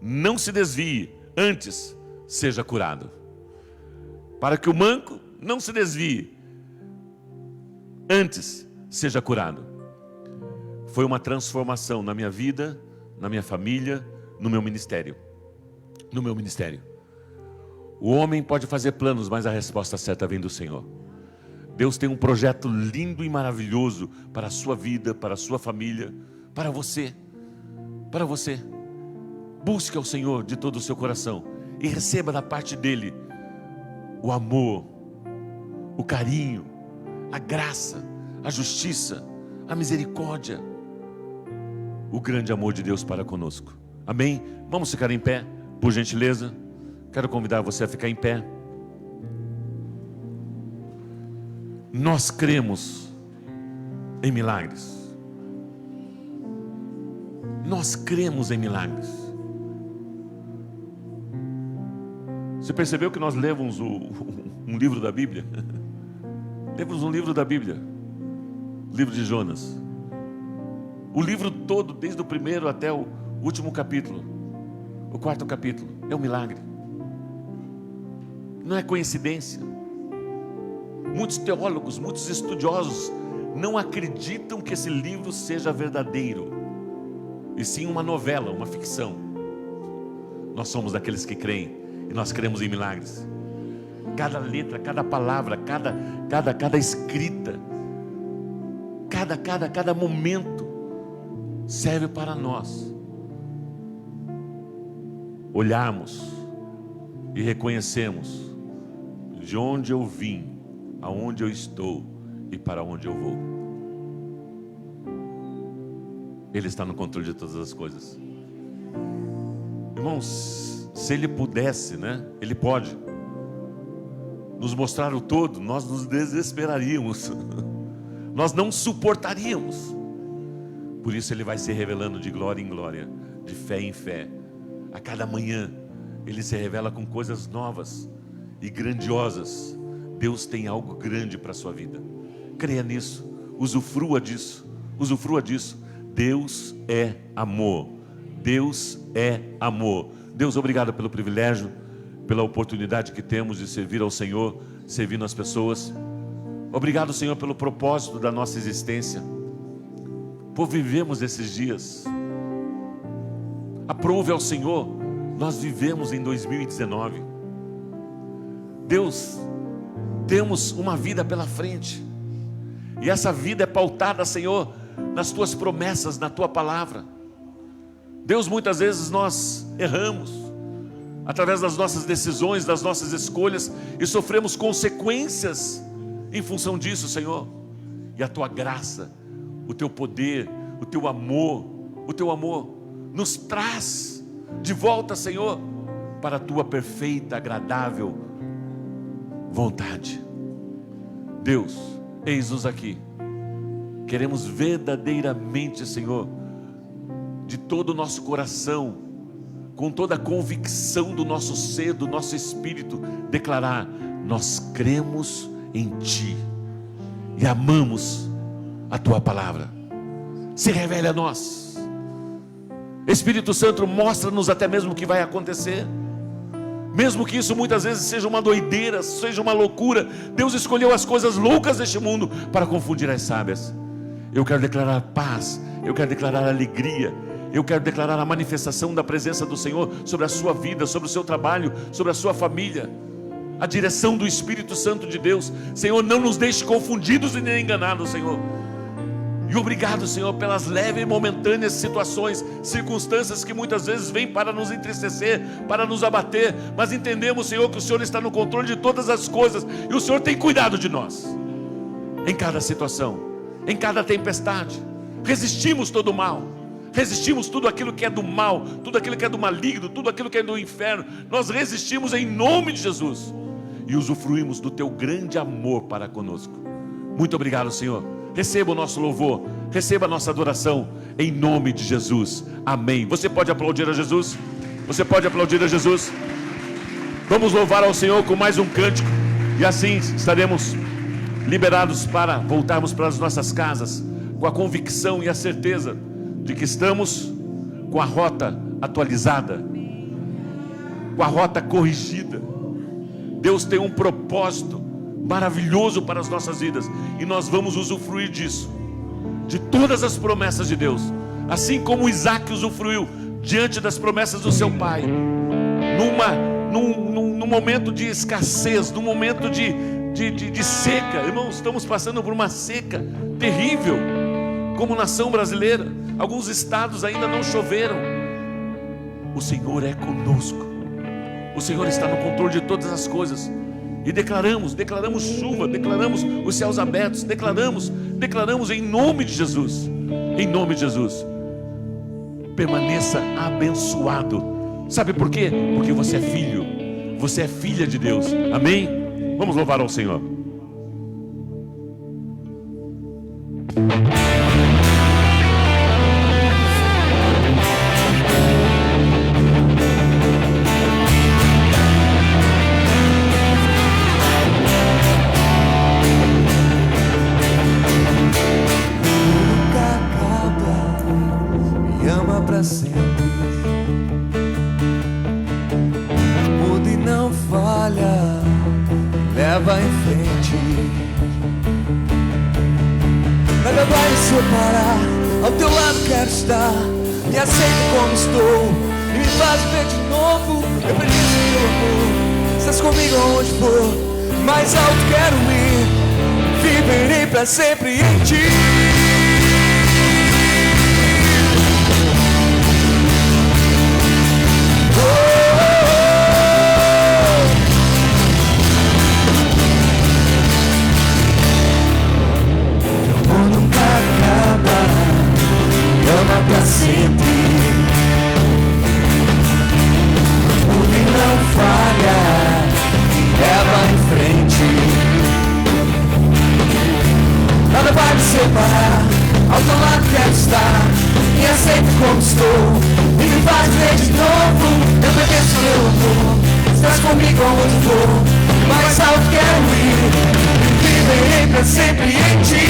[SPEAKER 1] não se desvie, antes seja curado. Para que o manco não se desvie, antes seja curado. Foi uma transformação na minha vida, na minha família, no meu ministério. No meu ministério. O homem pode fazer planos, mas a resposta certa vem do Senhor. Deus tem um projeto lindo e maravilhoso para a sua vida, para a sua família, para você. Para você. Busque ao Senhor de todo o seu coração e receba da parte dele o amor, o carinho, a graça, a justiça, a misericórdia, o grande amor de Deus para conosco. Amém? Vamos ficar em pé, por gentileza. Quero convidar você a ficar em pé. Nós cremos em milagres. Nós cremos em milagres. Você percebeu que nós lemos um livro da Bíblia? Lemos um livro da Bíblia, livro de Jonas. O livro todo, desde o primeiro até o último capítulo, o quarto capítulo, é um milagre. Não é coincidência. Muitos teólogos, muitos estudiosos não acreditam que esse livro seja verdadeiro, e sim uma novela, uma ficção. Nós somos daqueles que creem, e nós cremos em milagres. Cada letra, cada palavra, cada escrita, cada momento serve para nós olharmos e reconhecermos de onde eu vim, aonde eu estou e para onde eu vou. Ele está no controle de todas as coisas. Irmãos, se Ele pudesse, né? Ele pode nos mostrar o todo, nós nos desesperaríamos. Nós não suportaríamos. Por isso Ele vai se revelando de glória em glória, de fé em fé. A cada manhã Ele se revela com coisas novas e grandiosas. Deus tem algo grande para a sua vida. Creia nisso, usufrua disso, usufrua disso. Deus é amor. Deus é amor. Deus, obrigado pelo privilégio, pela oportunidade que temos de servir ao Senhor, servindo as pessoas. Obrigado, Senhor, pelo propósito da nossa existência, por vivermos esses dias. Aprove ao Senhor, nós vivemos em 2019. Deus, temos uma vida pela frente, e essa vida é pautada, Senhor, nas Tuas promessas, na Tua palavra. Deus, muitas vezes nós erramos através das nossas decisões, das nossas escolhas, e sofremos consequências em função disso, Senhor. E a Tua graça, o Teu poder, o Teu amor nos traz de volta, Senhor, para a Tua perfeita, agradável vontade. Deus, eis-nos aqui. Queremos verdadeiramente, Senhor, de todo o nosso coração, com toda a convicção do nosso ser, do nosso espírito, declarar: nós cremos em Ti e amamos a Tua palavra. Se revele a nós, Espírito Santo, mostra-nos até mesmo o que vai acontecer, mesmo que isso muitas vezes seja uma doideira, seja uma loucura. Deus escolheu as coisas loucas deste mundo para confundir as sábias. Eu quero declarar paz, eu quero declarar alegria, eu quero declarar a manifestação da presença do Senhor sobre a sua vida, sobre o seu trabalho, sobre a sua família, a direção do Espírito Santo de Deus. Senhor, não nos deixe confundidos e nem enganados, Senhor. E obrigado, Senhor, pelas leves e momentâneas situações, circunstâncias que muitas vezes vêm para nos entristecer, para nos abater. Mas entendemos, Senhor, que o Senhor está no controle de todas as coisas. E o Senhor tem cuidado de nós. Em cada situação, em cada tempestade. Resistimos todo o mal. Resistimos tudo aquilo que é do mal, tudo aquilo que é do maligno, tudo aquilo que é do inferno. Nós resistimos em nome de Jesus. E usufruímos do teu grande amor para conosco. Muito obrigado, Senhor. Receba o nosso louvor, receba a nossa adoração, em nome de Jesus, amém. Você pode aplaudir a Jesus? Você pode aplaudir a Jesus? Vamos louvar ao Senhor com mais um cântico, e assim estaremos liberados para voltarmos para as nossas casas, com a convicção e a certeza de que estamos com a rota atualizada, com a rota corrigida. Deus tem um propósito maravilhoso para as nossas vidas, e nós vamos usufruir disso, de todas as promessas de Deus, assim como Isaac usufruiu diante das promessas do seu pai, num momento de escassez, num momento de seca. Irmãos, estamos passando por uma seca terrível, como nação brasileira. Alguns estados ainda não choveram. O Senhor é conosco, o Senhor está no controle de todas as coisas. E declaramos chuva, declaramos os céus abertos, declaramos em nome de Jesus, em nome de Jesus. Permaneça abençoado. Sabe por quê? Porque você é filho, você é filha de Deus, amém? Vamos louvar ao Senhor.
[SPEAKER 2] Leva em frente, nada vai me separar. Ao teu lado quero estar. Me aceita como estou e me faz ver de novo. Eu preciso do teu amor. Estás comigo aonde for, mais alto quero ir. Viverei pra sempre em ti. Pra sempre, tudo e não falha, leva em frente. Nada vai me separar, ao teu lado quero estar. Me aceita como estou e me faz ver de novo. Eu pertenço ao teu amor, estás comigo aonde for, mais alto quero ir. Viverei pra sempre em ti.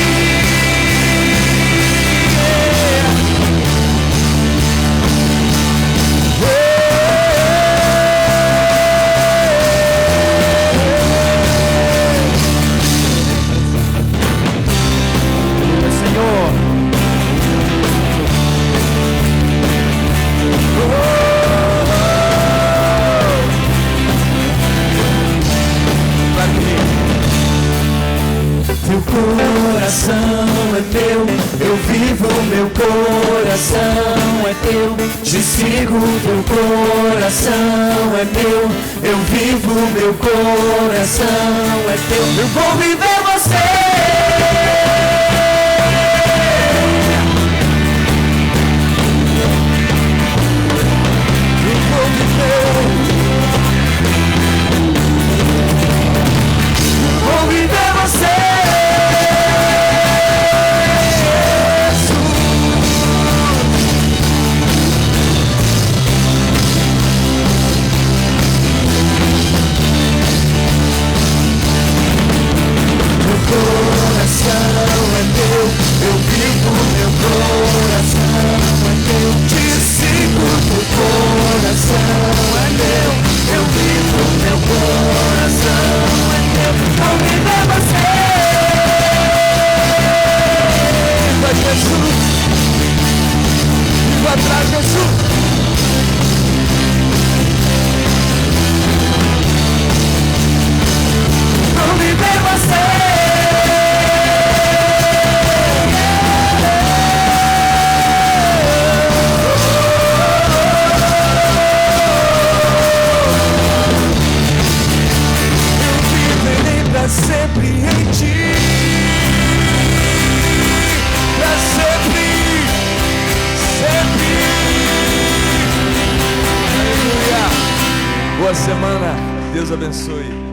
[SPEAKER 2] Teu coração é teu, eu vivo, meu coração é teu. Te sigo, teu coração é meu, eu vivo, meu coração é teu. Eu vou viver você. Vou viver você.
[SPEAKER 3] semana. Deus abençoe.